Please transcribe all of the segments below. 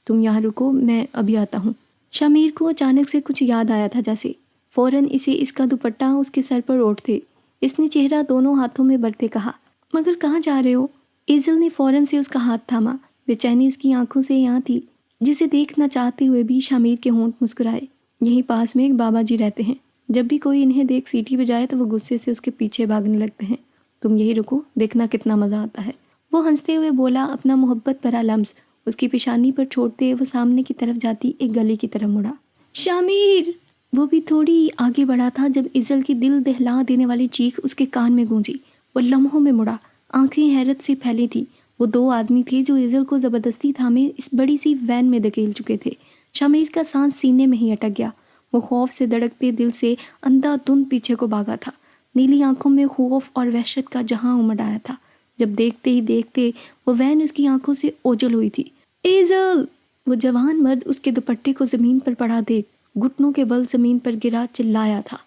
تم یہاں رکو، میں ابھی آتا ہوں۔ شامیر کو اچانک سے کچھ یاد آیا تھا جیسے، فوراً اسے اس کا دوپٹہ اس کے سر پر اوڑھتے اس نے چہرہ دونوں ہاتھوں میں برتے کہا، مگر کہاں جا رہے ہو؟ ایزل نے فوراً سے اس کا ہاتھ تھاما، بے چینی اس کی آنکھوں سے یہاں تھی، جسے دیکھنا چاہتے ہوئے بھی شامیر کے ہونٹ مسکرائے۔ یہیں پاس میں ایک بابا جی رہتے ہیں، جب بھی کوئی انہیں دیکھ سیٹی بجائے تو وہ غصے سے اس کے پیچھے بھاگنے لگتے ہیں۔ تم یہی رکو، دیکھنا کتنا مزہ آتا ہے۔ وہ ہنستے ہوئے بولا، اپنا محبت بھرا لمس اس کی پیشانی پر چھوڑتے وہ سامنے کی طرف جاتی ایک گلی کی طرف مڑا۔ شامیر! وہ بھی تھوڑی آگے بڑھا تھا جب ایزل کی دل دہلا دینے والی چیخ اس کے کان میں گونجی۔ وہ لمحوں میں مڑا، آنکھیں حیرت سے پھیلی تھی۔ وہ دو آدمی تھے جو ایزل کو زبردستی تھامے اس بڑی سی وین میں دھکیل چکے تھے۔ شامیر کا سانس سینے میں ہی اٹک گیا۔ وہ خوف سے دھڑکتے دل سے اندھا دھند پیچھے کو بھاگا تھا۔ نیلی آنکھوں میں خوف اور وحشت کا جہاں امڈ آیا تھا جب دیکھتے ہی دیکھتے وہ وین اس کی آنکھوں سے اوجھل ہوئی تھی۔ ایزل! وہ جوان مرد اس کے دوپٹے کو زمین پر پڑا دیکھ گھٹنوں کے بل زمین پر گرا چلایا تھا۔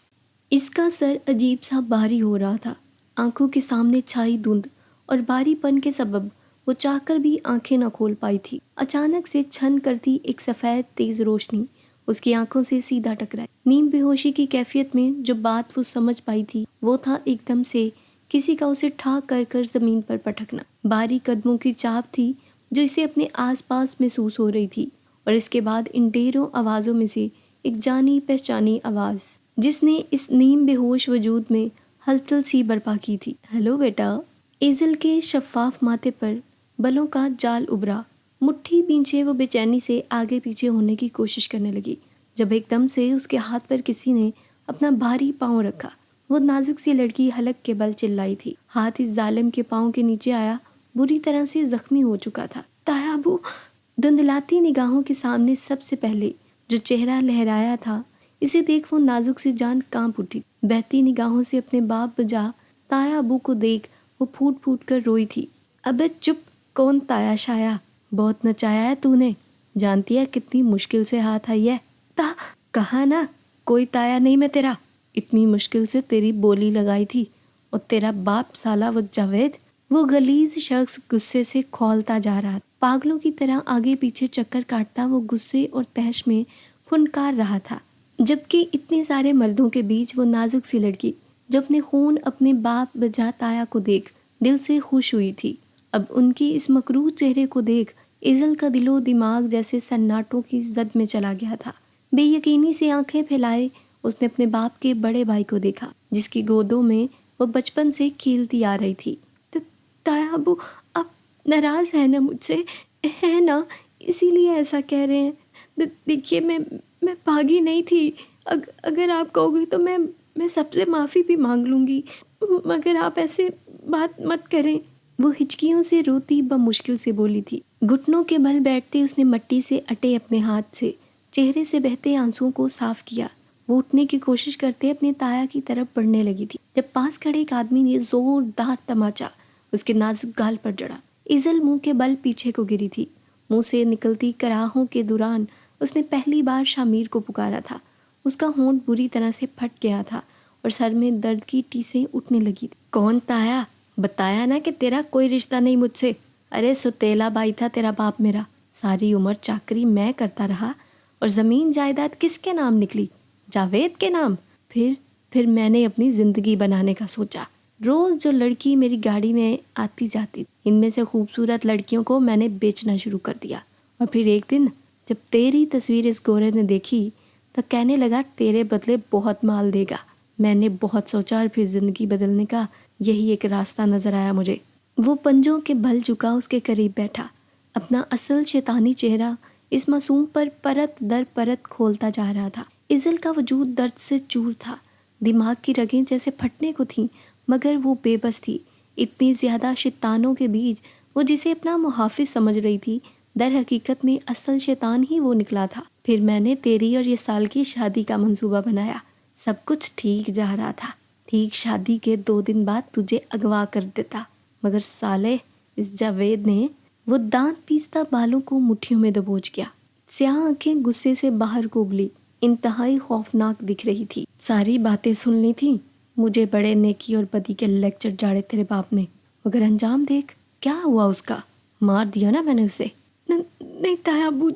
اس کا سر عجیب سا بھاری ہو رہا تھا۔ آنکھوں کے سامنے چھائی دھند اور بھاری پن کے سبب وہ چاہ کر بھی آنکھیں نہ کھول پائی تھی۔ اچانک سے چھن کرتی ایک سفید تیز روشنی اس کی آنکھوں سے سیدھا ٹکرائی۔ نیم بے ہوشی کی کیفیت میں جو بات وہ سمجھ پائی تھی وہ تھا ایک دم سے کسی کا اسے ٹھا کر کر زمین پر پٹکنا۔ بھاری قدموں کی چاپ تھی جو اسے اپنے آس پاس محسوس ہو رہی تھی، اور اس کے بعد ان ڈھیروں آوازوں میں سے ایک جانی پہچانی آواز جس نے اس نیم بے ہوش وجود میں ہلچل سی برپا کی تھی۔ ہیلو بیٹا۔ ایزل کے شفاف ماتھے پر بلوں کا جال ابھرا۔ مٹھی بھینچے وہ بے چینی سے آگے پیچھے ہونے کی کوشش کرنے لگی جب ایک دم سے اس کے ہاتھ پر کسی نے اپنا بھاری پاؤں رکھا۔ وہ نازک سی لڑکی حلق کے بل چلائی تھی۔ ہاتھ اس ظالم کے پاؤں کے نیچے آیا، بری طرح سے زخمی ہو چکا تھا۔ تایا ابو! دھندلاتی نگاہوں کے سامنے سب سے پہلے جو چہرہ لہرایا تھا، اسے دیکھ وہ نازک سی جان کانپ اٹھی۔ بہتی نگاہوں سے اپنے باپ بجا تایا ابو کو دیکھ وہ پھوٹ پھوٹ کر روئی تھی۔ ابے چپ! کون تایا شایا؟ بہت نچایا ہے تو نے، جانتی ہے کتنی مشکل سے ہاتھ آئی ہے۔ کہا نا کوئی تایا نہیں میں تیرا، اتنی مشکل سے تیری بولی لگائی تھی، اور تیرا باپ سالا وہ جاوید۔ وہ غلیظ شخص غصے سے کھولتا جا رہا تھا۔ پاگلوں کی طرح آگے پیچھے چکر کاٹتا وہ غصے اور تحش میں پھنکار رہا تھا، جبکہ اتنے سارے مردوں کے بیچ وہ نازک سی لڑکی جو اپنے خون اپنے باپ بجا تایا کو دیکھ دل سے خوش ہوئی تھی، اب ان کے اس مکروہ چہرے کو دیکھ ایزل کا دل و دماغ جیسے سناٹوں کی زد میں چلا گیا تھا۔ بے یقینی سے آنکھیں پھیلائے اس نے اپنے باپ کے بڑے بھائی کو دیکھا جس کی گودوں میں وہ بچپن سے کھیلتی آ رہی تھی۔ تایا ابو آپ ناراض ہیں نا مجھ سے، ہے نا؟ اسی لیے ایسا کہہ رہے ہیں۔ دیکھیے میں بھاگی نہیں تھی، اگر آپ کہو گے تو میں سب سے معافی بھی مانگ لوں گی، مگر آپ ایسے بات مت کریں۔ وہ ہچکیوں سے روتی بمشکل سے بولی تھی۔ گھٹنوں کے بل بیٹھتے اس نے مٹی سے اٹے اپنے ہاتھ سے چہرے سے بہتے آنسوؤں کو صاف کیا۔ وہ اٹھنے کی کوشش کرتے اپنے تایا کی طرف بڑھنے لگی تھی جب پاس کھڑے ایک آدمی نے زوردار تماچا اس کے نازک گال پر جڑا۔ ایزل منہ کے بل پیچھے کو گری تھی۔ منہ سے نکلتی کراہوں کے دوران اس نے پہلی بار شامیر کو پکارا تھا۔ اس کا ہونٹ بری طرح سے پھٹ گیا تھا اور سر میں درد کی ٹیسیں اٹھنے لگی تھی۔ کون تایا؟ بتایا نا کہ تیرا کوئی رشتہ نہیں مجھ سے۔ ارے ستیلا بائی تھا تیرا باپ میرا، ساری عمر چاکری میں کرتا رہا، اور زمین جائیداد کس کے نام نکلی؟ جاوید کے نام۔ پھر میں نے اپنی زندگی بنانے کا سوچا۔ روز جو لڑکی میری گاڑی میں آتی جاتی، ان میں سے خوبصورت لڑکیوں کو میں نے بیچنا شروع کر دیا، اور پھر ایک دن جب تیری تصویر اس گورے نے دیکھی تو کہنے لگا تیرے بدلے بہت مال دے گا۔ میں نے بہت سوچا اور پھر زندگی بدلنے کا یہی ایک راستہ نظر آیا مجھے۔ وہ پنجوں کے بل جھکا اس کے قریب بیٹھا، اپنا اصل شیطانی چہرہ اس معصوم پر پرت در پرت کھولتا جا رہا تھا۔ ایزل کا وجود درد سے چور تھا، دماغ کی رگیں جیسے پھٹنے کو تھیں، مگر وہ بے بس تھی۔ اتنی زیادہ شیطانوں کے بیچ وہ جسے اپنا محافظ سمجھ رہی تھی، در حقیقت میں اصل شیطان ہی وہ نکلا تھا۔ پھر میں نے تیری اور یہ سال کی شادی کا منصوبہ بنایا۔ سب کچھ ٹھیک جا رہا تھا، ٹھیک شادی کے 2 دن بعد تجھے اغوا کر دیتا، مگر سالے اس جاوید نے وہ دانت پیستا بالوں کو مٹھیوں میں دبوچ گیا۔ سیاہ آنکھیں غصے سے باہر کو ابلی، انتہائی خوفناک دکھ رہی تھی۔ ساری باتیں سن لی تھی، مجھے بڑے نیکی اور بدی کے لیکچر جاڑے تیرے باپ نے، مگر انجام دیکھ کیا ہوا اس کا۔ مار دیا نا میں نے اسے۔ نہیں تایا ابو،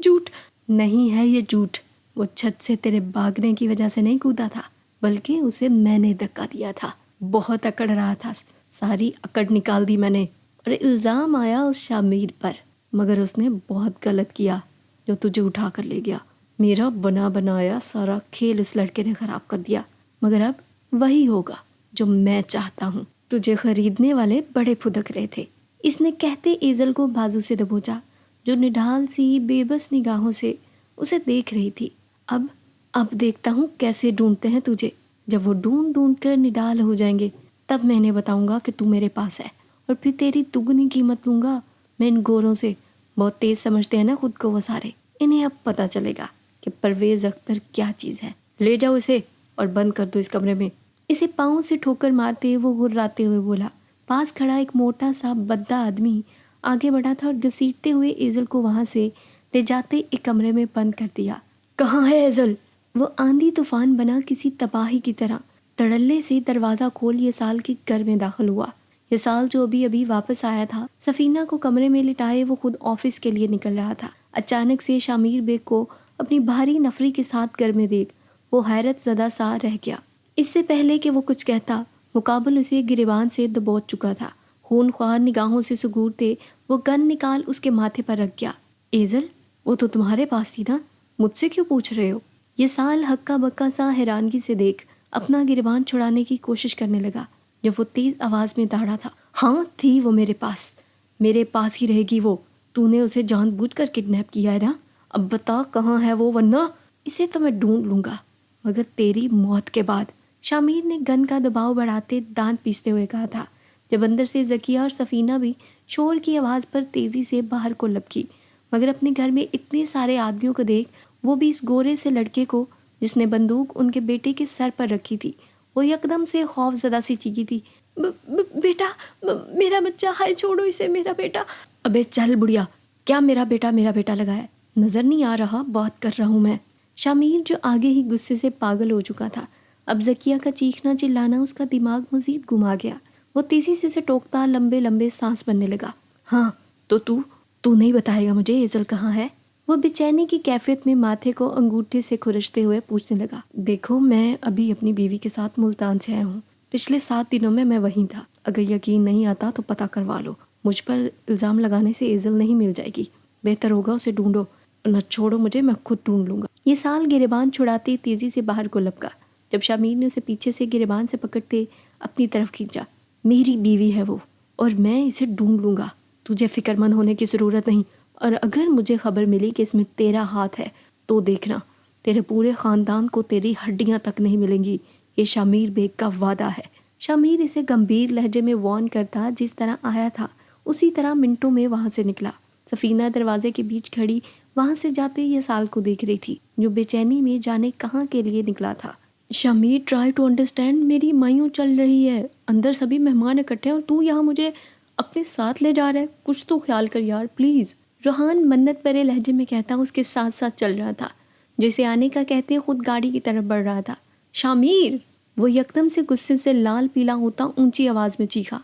جھوٹ نہیں ہے یہ جھوٹ. وہ چھت سے تیرے بھاگنے کی وجہ سے نہیں کودا تھا، بلکہ اسے میں نے دھکا دیا تھا. بہت اکڑ رہا تھا، ساری اکڑ نکال دی میں نے، اور الزام آیا اس شامیر پر. مگر اس نے بہت غلط کیا جو تجھے اٹھا کر لے گیا. میرا بنا بنایا سارا کھیل اس لڑکے نے خراب کر دیا. مگر اب وہی ہوگا جو میں چاہتا ہوں. تجھے خریدنے والے بڑے پھدک رہے تھے. اس نے کہتے ایزل کو بازو سے دبوچا، جو نڈھال سی بے بس نگاہوں سے اسے دیکھ رہی تھی. اب دیکھتا ہوں کیسے ڈھونڈتے ہیں تجھے. جب وہ ڈھونڈ ڈھونڈ کر نڈال ہو جائیں گے تب میں انہیں بتاؤں گا کہ تو میرے پاس ہے، اور پھر تیری دگنی قیمت لوں گا میں ان گوروں سے. بہت تیز سمجھتے ہیں نا خود کو وہ سارے. انہیں اب پتہ چلے گا کہ پرویز اختر کیا چیز ہے. لے جاؤ اسے اور بند کر دو اس کمرے میں. اسے پاؤں سے ٹھوکر مارتے وہ غراتے ہوئے بولا. پاس کھڑا ایک موٹا سا بدہ آدمی آگے بڑھا تھا اور گھسیٹتے ہوئے ایزل کو وہاں سے لے جاتے ایک کمرے میں بند کر دیا. کہاں ہے ایزل؟ وہ آندھی طوفان بنا کسی تباہی کی طرح تڑلے سے دروازہ کھول یہ سال کے گھر میں داخل ہوا. یہ سال جو ابھی واپس آیا تھا، سفینہ کو کمرے میں لٹائے وہ خود آفس کے لیے نکل رہا تھا. اچانک سے شامیر بیگ کو اپنی بھاری نفری کے ساتھ گھر میں دیکھ وہ حیرت زدہ سا رہ گیا. اس سے پہلے کہ وہ کچھ کہتا، مقابل اسے گریبان سے دبوچ چکا تھا. خون خوار نگاہوں سے سگورتے وہ گن نکال اس کے ماتھے پر رکھ گیا. ایزل، وہ تو تمہارے پاس تھی نا، مجھ سے کیوں پوچھ رہے ہو؟ یہ سال ہکا بکا سا حیرانگی سے دیکھ اپنا گریبان چھڑانے کی کوشش کرنے لگا. جب وہ تیز آواز میں داڑا تھا، ہاں تھی وہ میرے پاس ہی رہے گی وہ. تو نے اسے جان بوجھ کر کڈنیپ کیا ہے نا؟ اب بتا کہاں ہے وہ، ورنہ اسے تو میں ڈھونڈ لوں گا، مگر تیری موت کے بعد. شامیر نے گن کا دباؤ بڑھاتے دانت پیستے ہوئے کہا تھا، جب اندر سے ذکیہ اور سفینہ بھی شور کی آواز پر تیزی سے باہر کو لپکی. مگر اپنے گھر میں اتنے سارے آدمیوں کو دیکھ وہ بھی اس گورے سے لڑکے کو جس نے بندوق ان کے بیٹے کے سر پر رکھی تھی، وہ یکدم سے خوف زدہ سی چیخی تھی، بیٹا، میرا بچہ، ہائے چھوڑو اسے، میرا بیٹا. ابے چل بڑھیا، کیا میرا بیٹا لگا ہے؟ نظر نہیں آ رہا بات کر رہا ہوں میں. شامیر جو آگے ہی غصے سے پاگل ہو چکا تھا، اب ذکیہ کا چیخنا چلانا اس کا دماغ مزید گھما گیا. وہ تیزی سے اسے ٹوکتا لمبے لمبے سانس بننے لگا. ہاں تو نہیں بتائے گا مجھے ایزل کہاں ہے؟ وہ بے چینی کی کیفیت میں ماتھے کو انگوٹھے سے کھرچتے ہوئے پوچھنے لگا. دیکھو، میں ابھی اپنی بیوی کے ساتھ ملتان سے آیا ہوں. پچھلے 7 دنوں میں وہیں تھا. اگر یقین نہیں آتا تو پتہ کروا لو. مجھ پر الزام لگانے سے ایزل نہیں مل جائے گی. بہتر ہوگا اسے ڈھونڈو، نہ چھوڑو مجھے، میں خود ڈھونڈ لوں گا. یہ سال گریبان چھڑاتے تیزی سے باہر کو لپکا. جب شامیر نے اسے پیچھے سے گریبان سے پکڑتے اپنی طرف کھینچا. میری بیوی ہے وہ، اور میں اسے ڈھونڈ لوں گا. تجھے فکر مند ہونے کی ضرورت نہیں، اور اگر مجھے خبر ملی کہ اس میں تیرا ہاتھ ہے تو دیکھنا، تیرے پورے خاندان کو تیری ہڈیاں تک نہیں ملیں گی. یہ شامیر بیگ کا وعدہ ہے. شامیر اسے گمبھیر لہجے میں وارن کرتا جس طرح آیا تھا اسی طرح منٹوں میں وہاں سے نکلا. سفینہ دروازے کے بیچ کھڑی وہاں سے جاتے یہ سال کو دیکھ رہی تھی، جو بے چینی میں جانے کہاں کے لیے نکلا تھا. شامیر، ٹرائی ٹو انڈرسٹینڈ، میری مایوں چل رہی ہے، اندر سبھی مہمان اکٹھے ہیں اور تو یہاں مجھے اپنے ساتھ لے جا رہا ہے. کچھ تو خیال کر یار پلیز. روحان منت بھرے لہجے میں کہتا اس کے ساتھ ساتھ چل رہا تھا، جیسے آنے کا کہتے خود گاڑی کی طرف بڑھ رہا تھا. شامیر! وہ یکدم سے غصے سے لال پیلا ہوتا اونچی آواز میں چیخا.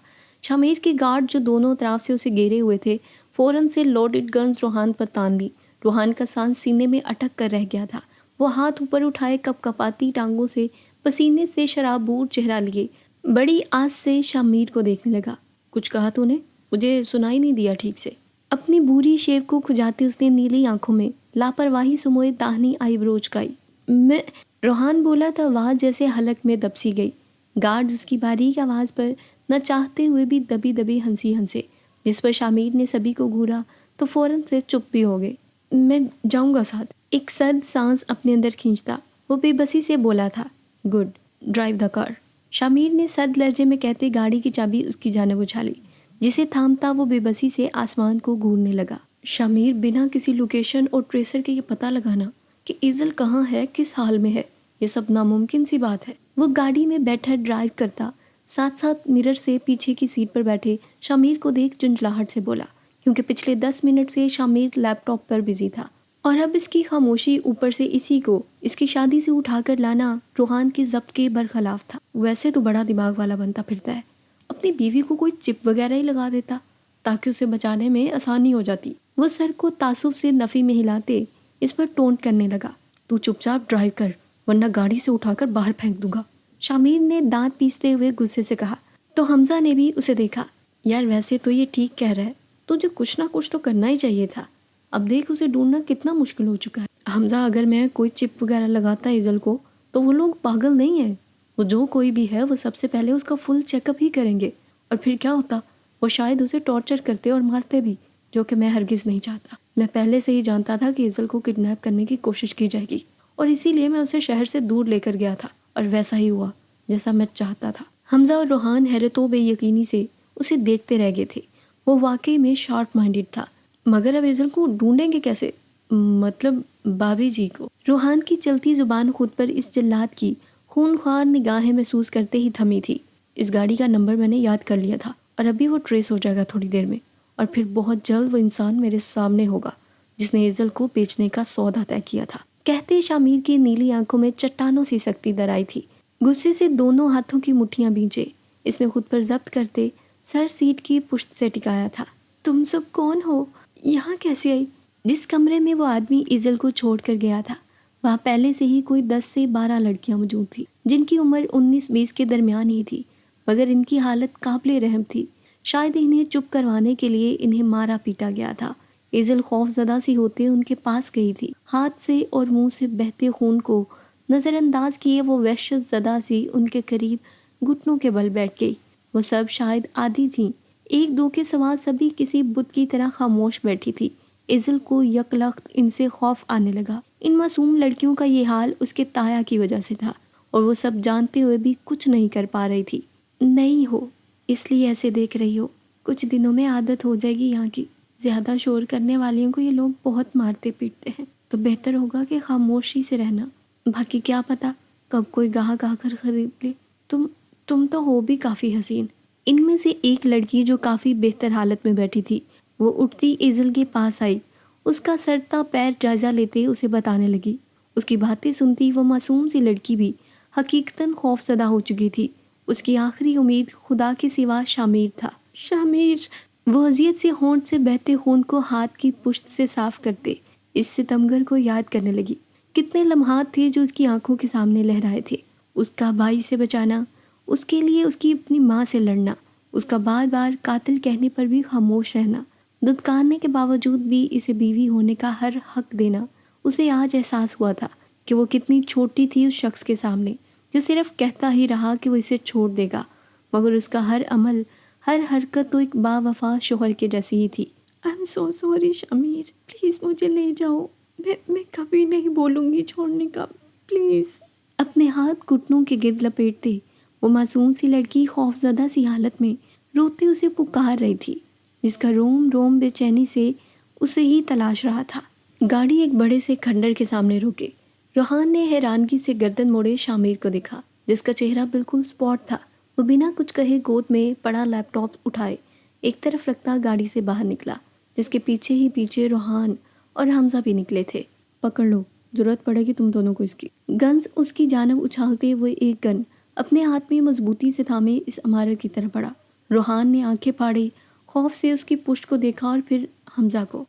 شامیر کے گارڈ جو دونوں طرف سے اسے گھیرے ہوئے تھے فوراً سے لوڈڈ گنز روحان پر تان لی. روحان کا سانس سینے میں اٹک کر رہ گیا تھا. وہ ہاتھ اوپر اٹھائے کپ کپاتی ٹانگوں سے پسینے سے شرابور چہرہ لیے بڑی آس سے شامیر کو دیکھنے لگا. کچھ کہا تو نے؟ مجھے سنائی نہیں دیا ٹھیک سے. اپنی بوری شیو کو کھجاتے اس نے نیلی آنکھوں میں لاپرواہی سموئے داہنی آئی برو چکائی. میں روحان بولا تو آواز جیسے حلق میں دب سی گئی. گارڈ اس کی باریک آواز پر نہ چاہتے ہوئے بھی دبی دبی ہنسے، جس پر شامیر نے سبھی کو گھورا تو فوراً سے چپ بھی ہو گئے. میں جاؤں گا ساتھ. ایک سرد سانس اپنے اندر کھینچتا وہ بے بسی سے بولا تھا. گڈ، ڈرائیو دا کار. شامیر نے سرد لہجے میں کہتے گاڑی کی چابی اس کی جانب اچھالی. جسے تھامتا وہ بے بسی سے آسمان کو گھورنے لگا. شامیر، بنا کسی لوکیشن اور ٹریسر کے یہ پتہ لگانا کہ ایزل کہاں ہے، کس حال میں ہے، یہ سب ناممکن سی بات ہے. وہ گاڑی میں بیٹھا ڈرائیو کرتا ساتھ ساتھ مرر سے پیچھے کی سیٹ پر بیٹھے شامیر کو دیکھ جنجلاہٹ سے بولا، کیونکہ پچھلے 10 منٹ سے شامیر لیپ ٹاپ پر بزی تھا اور اب اس کی خاموشی اوپر سے اسی کو اس کی شادی سے اٹھا کر لانا روحان کے ضبط کے برخلاف تھا. ویسے تو بڑا دماغ والا بنتا پھرتا ہے، اپنی بیوی کو کوئی چپ وغیرہ ہی لگا دیتا تاکہ اسے بچانے میں آسانی ہو جاتی. وہ سر کو تعصب سے نفی میں ہلاتے اس پر ٹونٹ کرنے لگا۔ تو چپ چاپ ڈرائیو کر ورنہ گاڑی سے اٹھا کر باہر پھینک دوں گا، شامیر نے دانت پیستے ہوئے غصے سے کہا۔ تو حمزہ نے بھی اسے دیکھا۔ یار ویسے تو یہ ٹھیک کہہ رہا ہے، تجھے کچھ نہ کچھ تو کرنا ہی چاہیے تھا، اب دیکھ اسے ڈھونڈنا کتنا مشکل ہو چکا ہے۔ حمزہ اگر میں کوئی چپ وغیرہ لگاتا ایزل کو تو وہ لوگ پاگل نہیں ہیں، وہ جو کوئی بھی ہے وہ سب سے پہلے اس کا فل چیک اپ ہی کریں گے، اور پھر کیا ہوتا، وہ شاید اسے ٹارچر کرتے اور مارتے بھی، جو کہ میں ہرگز نہیں چاہتا۔ میں پہلے سے ہی جانتا تھا کہ ایزل کو کڈنیپ کرنے کی کوشش کی جائے گی، اور اسی لیے میں اسے شہر سے دور لے کر گیا تھا، اور ویسا ہی ہوا جیسا میں چاہتا تھا۔ حمزہ اور روحان حیرت و بے یقینی سے اسے دیکھتے رہ گئے تھے۔ وہ واقعی میں شارپ مائنڈڈ تھا، مگر اب ایزل کو ڈھونڈیں گے کیسے؟ مطلب بابی جی کو۔ روحان کی چلتی زبان خود پر اس جلاد کی خون خوار نگاہیں محسوس کرتے ہی تھمی تھی۔ اس گاڑی کا نمبر میں نے یاد کر لیا تھا، اور ابھی وہ ٹریس ہو جائے گا تھوڑی دیر میں، اور پھر بہت جلد وہ انسان میرے سامنے ہوگا جس نے ایزل کو بیچنے کا سودا طے کیا تھا۔ کہتے شامیر کی نیلی آنکھوں میں چٹانوں سی سختی در آئی تھی۔ غصے سے دونوں ہاتھوں کی مٹھیاں بھینچے اس نے خود پر ضبط کرتے سر سیٹ کی پشت سے ٹکایا تھا۔ تم سب کون ہو؟ یہاں کیسے آئی؟ جس کمرے میں وہ آدمی ایزل کو چھوڑ کر گیا تھا وہاں پہلے سے ہی کوئی 10 سے 12 لڑکیاں موجود تھیں، جن کی عمر 19-20 کے درمیان ہی تھی، مگر ان کی حالت قابل رحم تھی۔ شاید انہیں چپ کروانے کے لیے انہیں مارا پیٹا گیا تھا۔ ایزل خوف زدہ سی ہوتے ان کے پاس گئی تھی، ہاتھ سے اور منہ سے بہتے خون کو نظر انداز کیے وہ وحشت زدہ سی ان کے قریب گھٹنوں کے بل بیٹھ گئی۔ وہ سب شاید عادی تھیں، ایک دو کے سوا سبھی کسی بت کی طرح خاموش بیٹھی تھی۔ ایزل کو یک لخت ان سے خوف آنے لگا۔ ان معصوم لڑکیوں کا یہ حال اس کے تایا کی وجہ سے تھا، اور وہ سب جانتے ہوئے بھی کچھ نہیں کر پا رہی تھی۔ نہیں ہو اس لیے ایسے دیکھ رہی ہو، کچھ دنوں میں عادت ہو جائے گی یہاں کی۔ زیادہ شور کرنے والیوں کو یہ لوگ بہت مارتے پیٹتے ہیں، تو بہتر ہوگا کہ خاموشی سے رہنا، باقی کیا پتا کب کوئی گاہک آ کر خرید لے۔ تم تو ہو بھی کافی حسین۔ ان میں سے ایک لڑکی جو کافی بہتر حالت میں بیٹھی تھی وہ اٹھتی ایزل کے پاس آئی، اس کا سر تا پیر جائزہ لیتے اسے بتانے لگی۔ اس کی باتیں سنتی وہ معصوم سی لڑکی بھی حقیقتاً خوف زدہ ہو چکی تھی۔ اس کی آخری امید خدا کے سوا شامیر تھا۔ شامیر! وہ اذیت سے ہونٹ سے بہتے خون کو ہاتھ کی پشت سے صاف کرتے اس ستمگر کو یاد کرنے لگی۔ کتنے لمحات تھے جو اس کی آنکھوں کے سامنے لہرائے تھے، اس کا بھائی سے بچانا، اس کے لیے اس کی اپنی ماں سے لڑنا، اس کا بار بار قاتل کہنے پر بھی خاموش رہنا، دھتکارنے کے باوجود بھی اسے بیوی ہونے کا ہر حق دینا۔ اسے آج احساس ہوا تھا کہ وہ کتنی چھوٹی تھی اس شخص کے سامنے جو صرف کہتا ہی رہا کہ وہ اسے چھوڑ دے گا، مگر اس کا ہر عمل، ہر حرکت تو ایک با وفا شوہر کے جیسی ہی تھی۔ I am so sorry Shamir, please مجھے لے جاؤ، میں کبھی نہیں بولوں گی چھوڑنے کا، پلیز۔ اپنے ہاتھ گھٹنوں کے گرد لپیٹتے وہ معصوم سی لڑکی خوفزدہ سی حالت میں روتے اسے پکار رہی تھی، جس کا روم روم بے چینی سے اسے ہی تلاش رہا تھا۔ گاڑی ایک بڑے سے کھنڈر کے سامنے روکے۔ روحان نے حیرانگی سے گردن موڑے شامیر کو دیکھا، جس کا چہرہ بالکل سپاٹ تھا۔ وہ بنا کچھ کہے گود میں پڑا لیپ ٹاپ اٹھائے ایک طرف رکھتا گاڑی سے باہر نکلا، جس کے پیچھے ہی پیچھے روحان اور حمزہ بھی نکلے تھے۔ پکڑ لو، ضرورت پڑے گی تم دونوں کو اس کی۔ گنز اس کی جانب اچھالتے ہوئے ایک گن اپنے ہاتھ میں مضبوطی سے تھامے اس عمارت کی طرف بڑھا۔ روحان نے آنکھیں پھاڑے خوف سے اس کی پشت کو دیکھا اور پھر حمزہ کو۔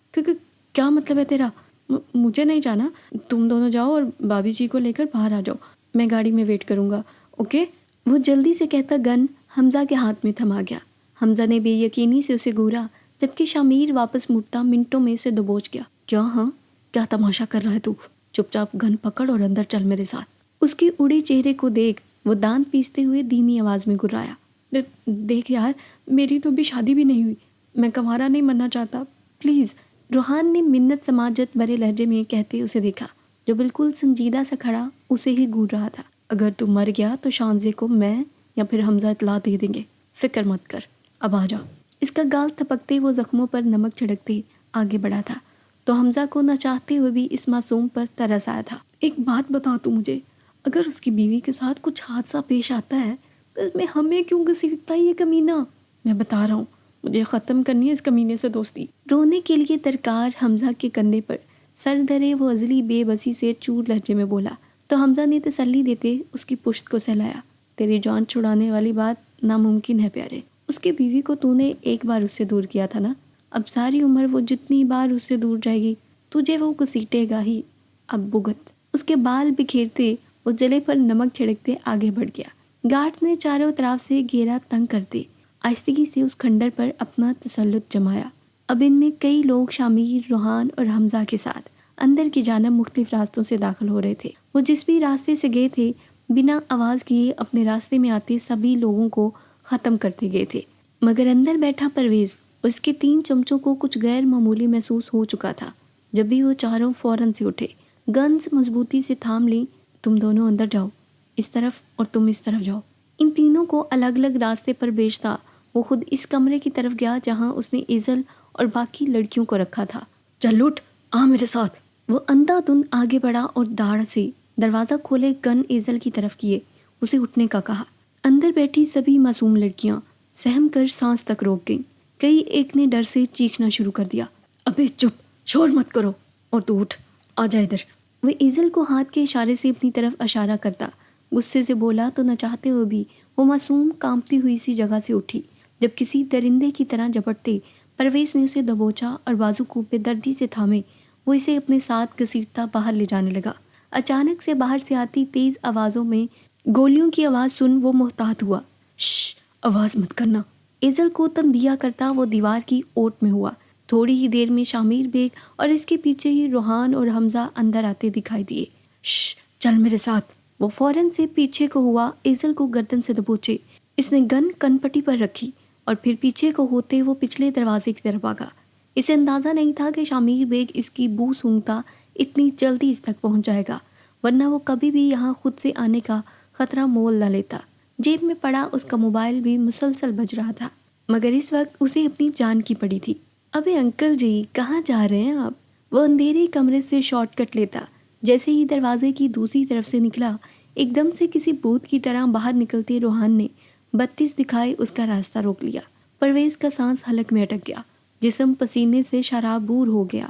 کیا مطلب ہے تیرا؟ مجھے نہیں جانا، تم دونوں جاؤ اور بابی جی کو لے کر باہر آ جاؤ، میں گاڑی میں ویٹ کروں گا، اوکے؟ وہ جلدی سے کہتا گن حمزہ کے ہاتھ میں تھما گیا۔ حمزہ نے بے یقینی سے اسے گھورا، جبکہ شامیر واپس مڑتا منٹوں میں سے دبوچ گیا۔ کیا؟ ہاں کیا تماشا کر رہا ہے تو؟ چپ چاپ گن پکڑ اور اندر چل میرے ساتھ۔ اس کی اڑے چہرے کو دیکھ وہ دانت پیستے ہوئے دھیمی آواز میں گرایا۔ دیکھ یار، میری تو ابھی شادی بھی نہیں ہوئی، میں کنوارا نہیں مرنا چاہتا، پلیز۔ روحان نے منت سماجت بھرے لہجے میں کہتے اسے دیکھا، جو بالکل سنجیدہ سا کھڑا اسے ہی گھور رہا تھا۔ اگر تو مر گیا تو شانزے کو میں یا پھر حمزہ اطلاع دے دیں گے، فکر مت کر، اب آ جا۔ اس کا گال تھپکتے وہ زخموں پر نمک چھڑکتے آگے بڑھا تھا، تو حمزہ کو نہ چاہتے ہوئے بھی اس معصوم پر ترس آیا تھا۔ ایک بات بتا تو مجھے، اگر اس کی بیوی کے ساتھ کچھ حادثہ پیش آتا ہے تو اس میں ہمیں کیوں گھسیٹتا ہے یہ کمینہ؟ میں بتا رہا ہوں، مجھے ختم کرنی ہے اس کمینے سے دوستی۔ رونے کے لیے درکار حمزہ کے کندھے پر سر دھرے وہ ازلی بے بسی سے چور لہجے میں بولا، تو حمزہ نے تسلی دیتے اس کی پشت کو سہلایا۔ تیری جان چھڑانے والی بات ناممکن ہے پیارے، اس کی بیوی کو تو نے ایک بار اس سے دور کیا تھا نا، اب ساری عمر وہ جتنی بار اس سے دور جائے گی تجھے وہ گھسیٹے گا ہی، اب بھگت۔ اس کے بال بکھیرتے وہ جلے پر نمک چھڑکتے آگے بڑھ گیا۔ گارڈ نے چاروں طرف سے گھیرا تنگ کرتے آہستگی سے اس کھنڈر پر اپنا تسلط جمایا۔ اب ان میں کئی لوگ شامیر، روحان اور حمزہ کے ساتھ اندر کی جانب مختلف راستوں سے داخل ہو رہے تھے۔ وہ جس بھی راستے سے گئے تھے بنا آواز کیے اپنے راستے میں آتے سبھی لوگوں کو ختم کرتے گئے تھے، مگر اندر بیٹھا پرویز، اس کے 3 چمچوں کو کچھ غیر معمولی محسوس ہو چکا تھا۔ جب بھی وہ چاروں فوراً سے اٹھے، گنز مضبوطی سے تھام لی۔ تم دونوں اندر جاؤ، اس طرف، اور تم اس طرف جاؤ۔ ان تینوں کو الگ الگ راستے پر بھیجتا وہ خود اس کمرے کی طرف گیا جہاں اس نے ایزل اور باقی لڑکیوں کو رکھا تھا۔ چل اٹھ، آ میرے ساتھ۔ وہ اندھا دھند آگے بڑھا اور داڑھ سے دروازہ کھولے گن ایزل کی طرف کیے، اسے اٹھنے کا کہا۔ اندر بیٹھی سبھی معصوم لڑکیاں سہم کر سانس تک روک گئیں۔ کئی ایک نے ڈر سے چیخنا شروع کر دیا، ابے چپ، شور مت کرو، اور تو اٹھ، آ جا ادھر۔ وہ ایزل کو ہاتھ کے اشارے سے اپنی طرف اشارہ کرتا غصے سے بولا تو نہ چاہتے ہوئے بھی وہ معصوم کانپتی ہوئی سی جگہ سے اٹھی۔ جب کسی درندے کی طرح جھپٹتے پرویز نے اسے دبوچا اور بازو کو بے دردی سے تھامے وہ اسے اپنے ساتھ گھسیٹتا باہر لے جانے لگا۔ اچانک سے باہر سے آتی تیز آوازوں میں گولیوں کی آواز سن وہ محتاط ہوا۔ شش، آواز مت کرنا۔ ایزل کو تنبیہ کرتا وہ دیوار کی اوٹ میں ہوا۔ تھوڑی ہی دیر میں شامیر بیگ اور اس کے پیچھے ہی روحان اور حمزہ اندر آتے دکھائی دیے۔ شش، چل میرے ساتھ۔ وہ فوراً سے پیچھے کو ہوا، ایزل کو گردن سے دبوچے اس نے گن کن پٹی پر رکھی اور پھر پیچھے کو ہوتے وہ پچھلے دروازے کی طرف بھاگا۔ اسے اندازہ نہیں تھا کہ شامیر بیگ اس کی بو سونگھتا اتنی جلدی اس تک پہنچ جائے گا، ورنہ وہ کبھی بھی یہاں خود سے آنے کا خطرہ مول نہ لیتا۔ جیب میں پڑا اس کا موبائل بھی مسلسل بج رہا تھا، مگر اس وقت اسے اپنی جان کی پڑی تھی۔ ابے انکل جی، کہاں جا رہے ہیں آپ؟ وہ اندھیرے کمرے سے شارٹ کٹ لیتا۔ جیسے ہی دروازے کی دوسری طرف سے نکلا، ایک دم سے کسی بھوت کی طرح باہر نکلتے روحان نے 32 دکھائے اس کا راستہ روک لیا۔ پرویز کا سانس حلق میں اٹک گیا، جسم پسینے سے شرابور ہو گیا۔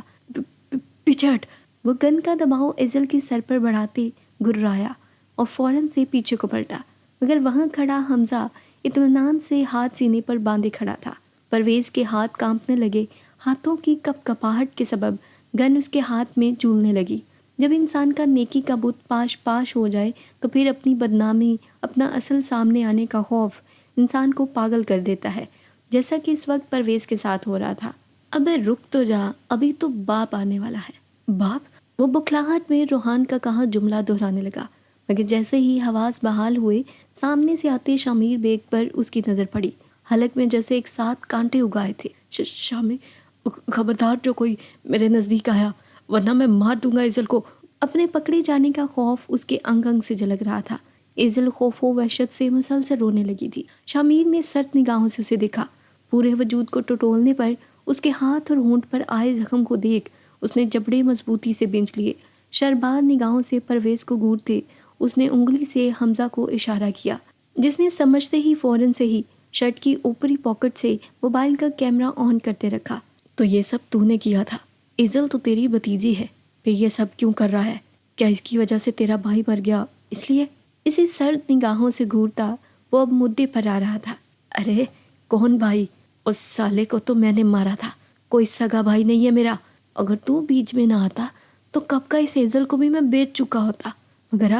پیچھے ہٹ۔ وہ گن کا دباؤ ایزل کے سر پر بڑھاتے گررایا اور فوراً سے پیچھے کو پلٹا، مگر وہاں کھڑا حمزہ اطمینان سے ہاتھ سینے پر باندھے کھڑا تھا۔ پرویز کے ہاتھ کانپنے لگے، ہاتھوں کی کپ کپاہٹ کے سبب گن اس کے ہاتھ میں جھولنے لگی۔ جب انسان کا نیکی کا بت پاش پاش ہو جائے تو پھر اپنی بدنامی، اپنا اصل سامنے آنے کا خوف انسان کو پاگل کر دیتا ہے، جیسا کہ اس وقت پرویز کے ساتھ ہو رہا تھا۔ ابے رک تو جا، ابھی تو باپ آنے والا ہے۔ باپ؟ وہ بکھلاہٹ میں روحان کا کہا جملہ دہرانے لگا، مگر جیسے ہی حواس بحال ہوئے سامنے سے آتے شامیر بیگ پر اس کی نظر پڑی۔ حلق میں جیسے ایک ساتھ کانٹے اگائے تھے۔ شامیر، خبردار جو کوئی میرے نزدیک آیا، ورنہ میں مار دوں گا ایزل کو۔ اپنے پکڑے جانے کا خوف اس کے انگ انگ سے جھلک رہا تھا۔ ایزل خوف و وحشت سے مسلسل رونے لگی تھی۔ شامیر نے سرد نگاہوں سے اسے دیکھا۔ پورے وجود کو ٹٹولنے پر اس کے ہاتھ اور ہونٹ پر آئے زخم کو دیکھ اس نے جبڑے مضبوطی سے بینچ لیے۔ شربار نگاہوں سے پرویز کو گھورتے اس نے انگلی سے حمزہ کو اشارہ کیا، جس نے سمجھتے ہی فوراً سے ہی شرٹ کی اوپری پاکٹ سے موبائل کا کیمرہ آن کرتے رکھا۔ تو یہ سب تو نے کیا تھا؟ ایزل تو تیری بھتیجی ہے، پھر یہ سب کیوں کر رہا ہے؟ کیا اس کی وجہ سے تیرا بھائی مر گیا اس لیے؟ اسے سرد نگاہوں سے گھورتا وہ اب مدعے پر آ رہا تھا۔ ارے کون بھائی؟ اس سالے کو تو میں نے مارا تھا، کوئی سگا بھائی نہیں ہے میرا۔ اگر تو بیچ میں نہ آتا تو کب کا اس ایزل کو بھی میں بیچ چکا ہوتا، مگر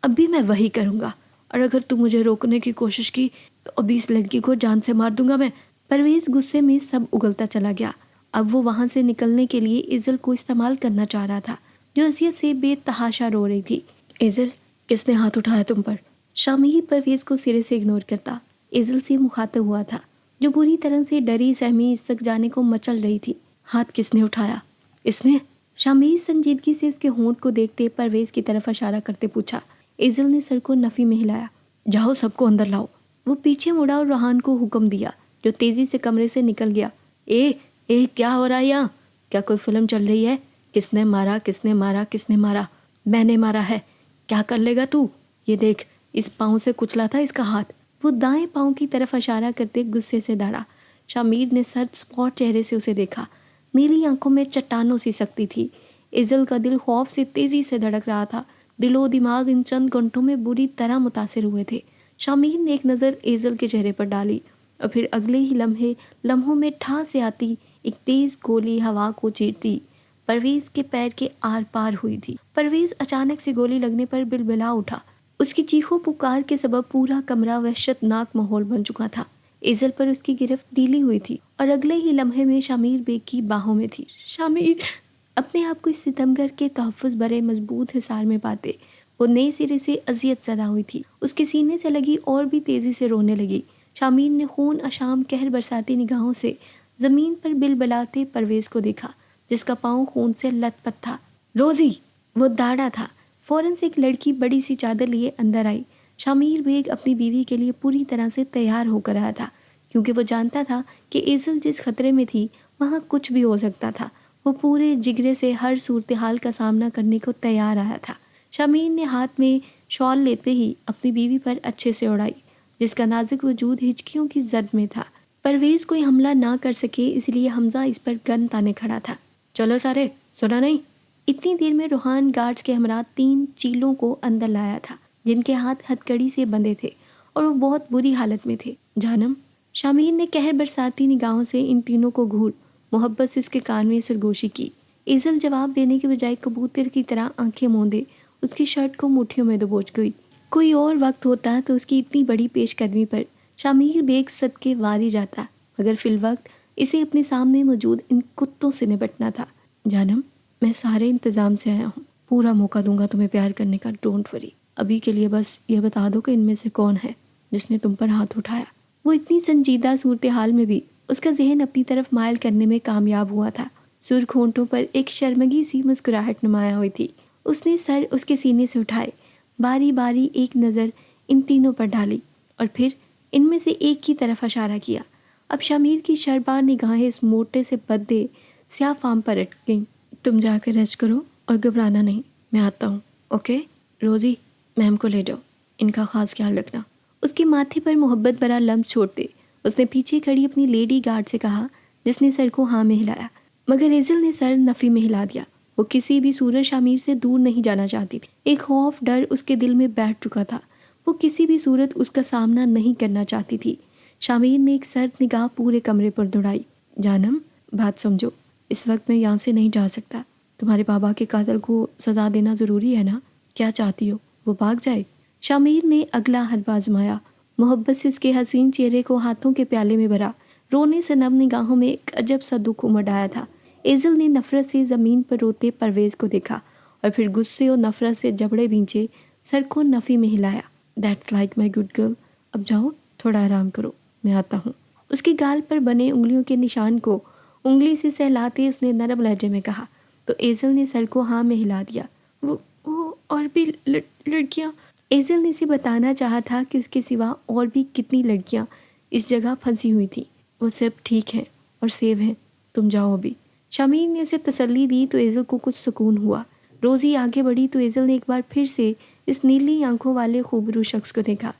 اب بھی میں وہی کروں گا، اور اگر تو مجھے روکنے کی کوشش کی تو ابھی اس لڑکی کو جان سے مار دوں گا میں۔ پرویز غصے میں سب اگلتا چلا گیا۔ اب وہ وہاں سے نکلنے کے لیے ایزل کو استعمال کرنا چاہ رہا تھا، جو اذیت سے بے تحاشا رو رہی تھی۔ ایزل، کس نے ہاتھ اٹھایا تم پر؟ شامیر پرویز کو سرے سے اگنور کرتا ایزل سے مخاطب ہوا تھا، جو بری طرح سے ڈری سہمی اس تک جانے کو مچل رہی تھی۔ ہاتھ کس نے اٹھایا؟ اس نے؟ شامیر سنجیدگی سے اس کے ہونٹ کو دیکھتے پرویز کی طرف اشارہ کرتے پوچھا۔ ایزل نے سر کو نفی میں ہلایا۔ جاؤ، سب کو اندر لاؤ۔ وہ پیچھے مڑا اور روحان کو حکم دیا، جو تیزی سے کمرے سے نکل گیا۔ اے کیا ہو رہا ہے یہاں؟ کیا کوئی فلم چل رہی ہے؟ کس نے مارا، کس نے مارا، کس نے مارا؟ میں نے مارا ہے۔ کیا کر لے گا تو؟ یہ دیکھ، اس پاؤں سے کچلا تھا اس کا ہاتھ۔ وہ دائیں پاؤں کی طرف اشارہ کرتے غصے سے داڑا۔ شامیر نے سرد سپاٹ چہرے سے اسے دیکھا، نیلی آنکھوں میں چٹانوں سی سختی تھی۔ ایزل کا دل خوف سے تیزی سے دھڑک رہا تھا۔ دل و دماغ ان چند گھنٹوں میں بری طرح متاثر ہوئے تھے۔ شامیر نے ایک نظر ایزل کے چہرے پر ڈالی اور پھر اگلے ہی لمحوں میں ٹھا سے آتی ایک تیز گولی ہوا کو چیرتی پرویز کے پیر کے آر پار ہوئی تھی۔ پرویز اچانک سے گولی لگنے پر بلبلا اٹھا۔ اس کی چیخوں پکار کے سبب پورا کمرہ وحشت ناک ماحول بن چکا تھا۔ ایزل پر اس کی گرفت ڈھیلی ہوئی تھی اور اگلے ہی لمحے میں شامیر بیگ کی باہوں میں تھی۔ شامیر اپنے آپ کو اس ستمگر کے تحفظ برے مضبوط حصار میں پاتے وہ نئے سرے سے اذیت زدہ ہوئی تھی۔ اس کے سینے سے لگی اور بھی تیزی سے رونے لگی۔ شامیر نے خون اشام قہر برساتی نگاہوں سے زمین پر بلبلاتے پرویز کو دیکھا جس کا پاؤں خون سے لت پت تھا۔ روزی! وہ داڑا تھا۔ فوراً سے ایک لڑکی بڑی سی چادر لیے اندر آئی۔ شامیر بیگ اپنی بیوی کے لیے پوری طرح سے تیار ہو کر آیا تھا کیونکہ وہ جانتا تھا کہ ایزل جس خطرے میں تھی وہاں کچھ بھی ہو سکتا تھا۔ وہ پورے جگرے سے ہر صورتحال کا سامنا کرنے کو تیار آیا تھا۔ شامیر نے ہاتھ میں شال لیتے ہی اپنی بیوی پر اچھے سے اڑائی جس کا نازک وجود ہچکیوں کی زد میں تھا۔ پرویز کوئی حملہ نہ کر سکے اس لیے حمزہ اس پر گن تانے کھڑا تھا۔ چلو سارے، سنا نہیں؟ اتنی دیر میں روحان گارڈز کے ہمراہ 3 چیلوں کو اندر لایا تھا جن کے ہاتھ ہتھکڑی سے بندھے تھے اور وہ بہت بری حالت میں تھے۔ جانم! شامیر نے قہر برساتی نگاہوں سے ان تینوں کو گھور محبت سے اس کے کان میں سرگوشی کی۔ ایزل جواب دینے کے بجائے کبوتر کی طرح آنکھیں موندے اس کی شرٹ کو مٹھیوں میں دبوچ گئی۔ کوئی اور وقت ہوتا تو اس کی اتنی بڑی پیش قدمی پر شامیر بیگ صدقے واری جاتا، مگر فی الوقت اسے اپنے سامنے موجود ان کتوں سے نپٹنا تھا۔ جانم، میں سارے انتظام سے آیا ہوں، پورا موقع دوں گا تمہیں پیار کرنے کا، ڈونٹ وری۔ ابھی کے لیے بس یہ بتا دو کہ ان میں سے کون ہے جس نے تم پر ہاتھ اٹھایا۔ وہ اتنی سنجیدہ صورتحال میں بھی اس کا ذہن اپنی طرف مائل کرنے میں کامیاب ہوا تھا۔ سرخ ہونٹوں پر ایک شرمگی سی مسکراہٹ نمایاں ہوئی تھی۔ اس نے سر اس کے سینے سے اٹھائے، باری باری ایک نظر ان تینوں پر ڈالی اور پھر ان میں سے ایک کی طرف اشارہ کیا۔ اب شامیر کی شربار نگاہیں اس موٹے سے بدے سیاہ فام پر اٹک گئیں۔ تم جا کر ریسٹ کرو اور گھبرانا نہیں، میں آتا ہوں، اوکے؟ روزی، میم کو لے جاؤ، ان کا خاص خیال رکھنا۔ اس کے ماتھے پر محبت بھرا لمس چھوڑتے اس نے پیچھے کھڑی اپنی لیڈی گارڈ سے کہا جس نے سر کو ہاں میں ہلایا، مگر ایزل نے سر نفی میں ہلا دیا۔ وہ کسی بھی صورت شامیر سے دور نہیں جانا چاہتی تھی۔ ایک خوف ڈر اس کے دل میں بیٹھ چکا تھا۔ وہ کسی بھی صورت اس کا سامنا نہیں کرنا چاہتی تھی۔ شامیر نے ایک سرد نگاہ پورے کمرے پر دوڑائی۔ جانم، بات سمجھو، اس وقت میں یہاں سے نہیں جا سکتا۔ تمہارے بابا کے قاتل کو سزا دینا ضروری ہے نا؟ کیا چاہتی ہو وہ بھاگ جائے؟ شامیر نے اگلا حربہ آزمایا، محبت سے اس کے حسین چہرے کو ہاتھوں کے پیالے میں بھرا۔ رونے سے نم نگاہوں میں ایک عجب سا دکھ امڈ آیا تھا۔ ایزل نے نفرت سے زمین پر روتے پرویز کو دیکھا اور پھر غصے اور نفرت سے جبڑے بھینچے سر کو نفی میں ہلایا۔ That's like my good girl, اب جاؤ تھوڑا آرام کرو، میں آتا ہوں۔ اس کے گال پر بنے انگلیوں کے نشان کو انگلی سے سہلاتے اس نے نرم لہجے میں کہا تو ایزل نے سر کو ہاں میں ہلا دیا۔ وہ اور بھی لڑکیاں؟ ایزل نے اسے بتانا چاہا تھا کہ اس کے سوا اور بھی کتنی لڑکیاں اس جگہ پھنسی ہوئی تھیں۔ وہ سب ٹھیک ہیں اور سیو ہیں، تم جاؤ ابھی۔ شامیر نے اسے تسلی دی تو ایزل کو کچھ سکون ہوا۔ روزی آگے بڑھی تو ایزل نے ایک بار پھر سے اس نیلی آنکھوں والے خوبرو شخص کو دیکھا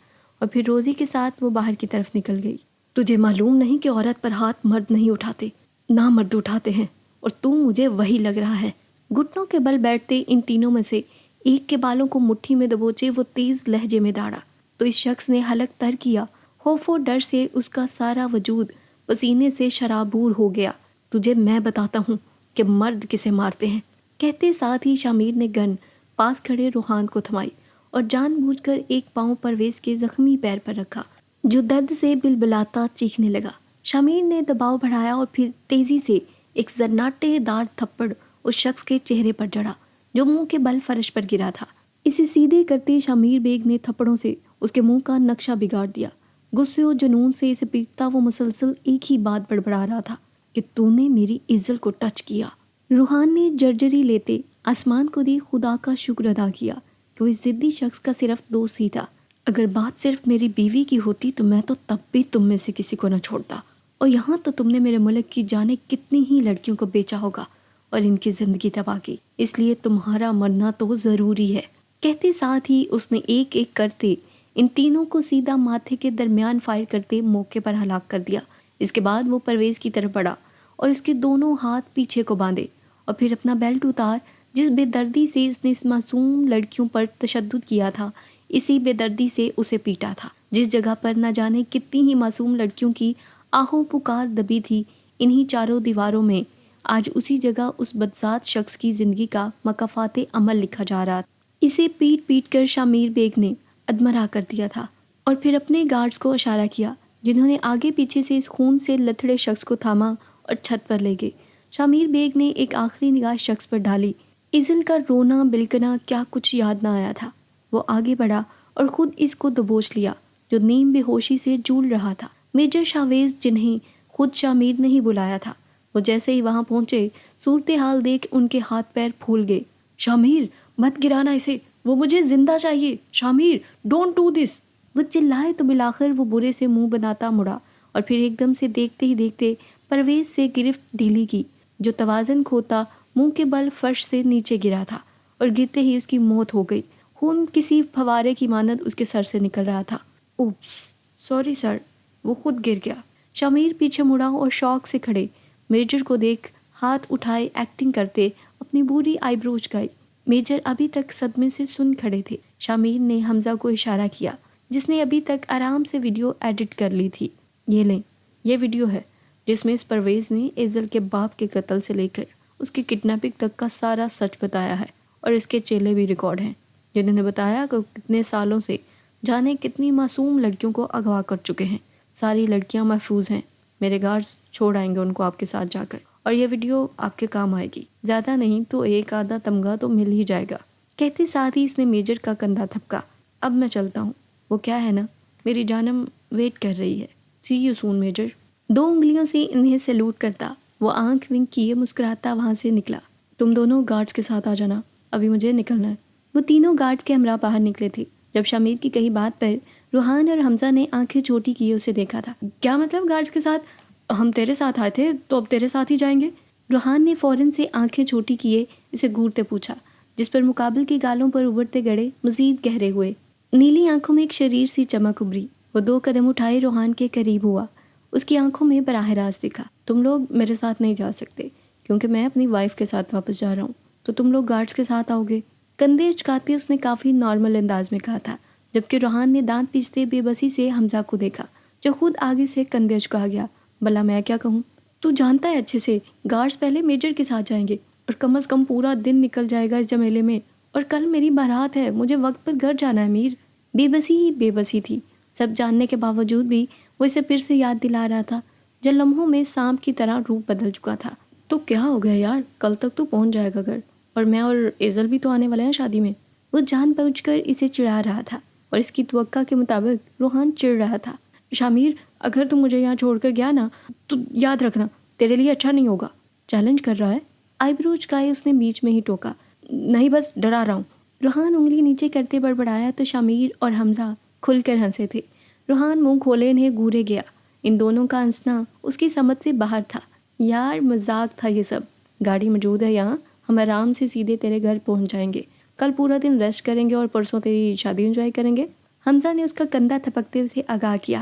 اور پھر روزی کے ساتھ وہ باہر کی طرف نکل گئی۔ تجھے معلوم نہیں کہ عورت پر ہاتھ مرد نہیں اٹھاتے، نہ مرد اٹھاتے ہیں، اور تو مجھے وہی لگ رہا ہے۔ گھٹنوں کے بل بیٹھتے ان تینوں میں سے ایک کے بالوں کو مٹھی میں دبوچے وہ تیز لہجے میں داڑا تو اس شخص نے حلق تر کیا۔ خوف و ڈر سے اس کا سارا وجود پسینے سے شرابور ہو گیا۔ تجھے میں بتاتا ہوں کہ مرد کسے مارتے ہیں، کہتے ساتھ ہی شامیر نے گن پاس کھڑے روحان کو تھمائی اور جان بوجھ کر ایک پاؤں پرویز کے زخمی پیر پر رکھا جو درد سے بلبلاتا چیخنے لگا۔ شامیر نے دباؤ بڑھایا اور پھر تیزی سے ایک زناٹے دار تھپڑ اس شخص کے چہرے پر جڑا جو منہ کے بل فرش پر گرا تھا۔ اسے سیدھے کرتے شامیر بیگ نے تھپڑوں سے اس کے منہ کا نقشہ بگاڑ دیا۔ غصے و جنون سے اسے پیٹتا وہ مسلسل ایک ہی بات بڑبڑا رہا تھا کہ تو نے میری ایزل کو ٹچ کیا۔ روحان نے جرجری لیتے آسمان کو دی خدا کا شکر ادا کیا کہ وہ اس ضدی شخص کا صرف دوست ہی تھا۔ اگر بات صرف میری بیوی کی ہوتی تو میں تو تب بھی تم میں سے کسی کو نہ چھوڑتا، اور یہاں تو تم نے میرے ملک کی جانے کتنی ہی لڑکیوں کو بیچا ہوگا اور ان کی زندگی تباہ کی، اس لیے تمہارا مرنا تو ضروری ہے۔ کہتے ساتھ ہی اس نے ایک ایک کرتے ان تینوں کو سیدھا ماتھے کے درمیان فائر کرتے موقع پر ہلاک کر دیا۔ اس کے بعد وہ پرویز کی طرف بڑھا اور اس کے دونوں ہاتھ پیچھے کو باندھے اور پھر اپنا بیلٹ اتار جس بے دردی سے اس نے اس معصوم لڑکیوں پر تشدد کیا تھا، اسی بے دردی سے اسے پیٹا تھا۔ جس جگہ پر نہ جانے کتنی ہی معصوم لڑکیوں کی آہو پکار دبی تھی، انہی چاروں دیواروں میں آج اسی جگہ اس بدذات شخص کی زندگی کا مکافات عمل لکھا جا رہا تھا۔ اسے پیٹ پیٹ کر شامیر بیگ نے ادمرا کر دیا تھا اور پھر اپنے گارڈز کو اشارہ کیا جنہوں نے آگے پیچھے سے اس خون سے لتھڑے شخص کو تھاما اور چھت پر لے گئے۔ شامیر بیگ نے ایک آخری نگاہ شخص پر ڈالی۔ ایزل کا رونا بلکنا کیا کچھ یاد نہ آیا تھا۔ وہ آگے بڑھا اور خود اس کو دبوچ لیا جو نیم بے ہوشی سے جول رہا تھا۔ میجر شاویز جنہیں خود شامیر نے ہی بلایا تھا، وہ جیسے ہی وہاں پہنچے صورتحال دیکھ ان کے ہاتھ پیر پھول گئے۔ شامیر مت گرانا اسے، وہ مجھے زندہ چاہیے، شامیر ڈونٹ ڈو دس۔ وہ چلائے تو بالآخر وہ برے سے منہ بناتا مڑا اور پھر ایک دم سے دیکھتے ہی دیکھتے پرویز سے گرفت ڈھیلی کی جو توازن کھوتا منہ کے بل فرش سے نیچے گرا تھا اور گرتے ہی اس کی موت ہو گئی۔ خون کسی پھوارے کی مانند اس کے سر سے نکل رہا تھا۔ اوپس سوری سر، وہ خود گر گیا۔ شامیر پیچھے مڑا اور شوق سے کھڑے میجر کو دیکھ ہاتھ اٹھائے ایکٹنگ کرتے اپنی بری آئی برو اچکائی۔ میجر ابھی تک صدمے سے سن کھڑے تھے۔ شامیر نے حمزہ کو اشارہ کیا جس نے ابھی تک آرام سے ویڈیو ایڈٹ کر لی تھی۔ یہ لیں، یہ ویڈیو ہے جس میں اس پرویز نے ایزل کے باپ کے قتل سے لے کر اس کی کڈنیپنگ تک کا سارا سچ بتایا ہے، اور اس کے چیلے بھی ریکارڈ ہیں جنہوں نے بتایا کہ کتنے سالوں سے جانے کتنی معصوم لڑکیوں کو اغوا کر چکے ہیں۔ ساری لڑکیاں محفوظ ہیں، میرے گارڈز چھوڑ آئیں گے ان کو آپ کے ساتھ جا کر، اور یہ ویڈیو آپ کے کام آئے گی، زیادہ نہیں تو ایک آدھا تمغہ تو مل ہی جائے گا۔ کہتے ساتھ ہی اس نے میجر کا کندھا تھپکا۔ اب میں چلتا ہوں، وہ کیا ہے نا، میری جانم ویٹ کر رہی ہے۔ سی یو سون میجر۔ 2 انگلیوں سے انہیں سیلوٹ کرتا وہ آنکھ ونک کیے مسکراتا وہاں سے نکلا۔ تم دونوں گارڈز کے ساتھ آ جانا، ابھی مجھے نکلنا ہے۔ وہ تینوں گارڈز کے ہمراہ باہر نکلے تھے جب شامیر کی کہی بات پر روحان اور حمزہ نے آنکھیں چھوٹی کیے اسے دیکھا تھا۔ کیا مطلب گارڈز کے ساتھ؟ ہم تیرے ساتھ آئے تھے تو اب تیرے ساتھ ہی جائیں گے؟ روحان نے فوراً سے آنکھیں چھوٹی کیے اسے گھورتے پوچھا، جس پر مقابل کی گالوں پر ابھرتے گڑے مزید گہرے ہوئے۔ نیلی آنکھوں میں ایک شریر سی چمک ابھری۔ وہ 2 قدم اٹھائے روحان کے قریب ہوا۔ اس کی آنکھوں میں براہ راست دکھا، تم لوگ میرے ساتھ نہیں جا سکتے کیونکہ میں اپنی وائف کے ساتھ واپس جا رہا ہوں، تو تم لوگ گارڈز کے ساتھ آؤ گے۔ کندھے اچکاتے اس نے کافی نارمل انداز میں کہا تھا، جبکہ روحان نے دانت پیستے بے بسی سے حمزہ کو دیکھا جو خود آگے سے کندھے اچکا گیا۔ بھلا میں کیا کہوں؟ تو جانتا ہے اچھے سے گارڈز پہلے میجر کے ساتھ جائیں گے اور کم از کم پورا دن نکل جائے گا اس جمیلے میں، اور کل میری بارات ہے، مجھے وقت پر گھر جانا ہے میر۔ بے بسی ہی بے بسی تھی، سب جاننے کے باوجود بھی وہ اسے پھر سے یاد دلا رہا تھا جو لمحوں میں سانپ کی طرح روپ بدل چکا تھا۔ تو کیا ہو گیا یار، کل تک تو پہنچ جائے گا گھر، اور میں اور ایزل بھی تو آنے والے ہیں شادی میں۔ وہ جان بوجھ کر اسے چڑھا رہا تھا اور اس کی توقع کے مطابق روحان چڑھ رہا تھا۔ شامیر اگر تم مجھے یہاں چھوڑ کر گیا نا تو یاد رکھنا تیرے لیے اچھا نہیں ہوگا۔ چیلنج کر رہا ہے؟ آئی برو چکائے اس نے بیچ میں ہی ٹوکا۔ نہیں بس ڈرا رہا ہوں۔ روحان انگلی نیچے کرتے بڑبڑایا تو شامیر اور حمزہ کھل کر ہنسے تھے۔ روحان منہ کھولے انہیں گھورے گیا۔ ان دونوں کا ہنسنا اس کی سمجھ سے باہر تھا۔ یار مذاق تھا یہ سب۔ گاڑی موجود ہے یہاں، ہم آرام سے سیدھے تیرے گھر پہنچ جائیں گے، کل پورا دن ریسٹ کریں گے اور پرسوں تیری شادی انجوائے کریں گے۔ حمزہ نے اس کا کندھا تھپکتے اسے آگاہ کیا۔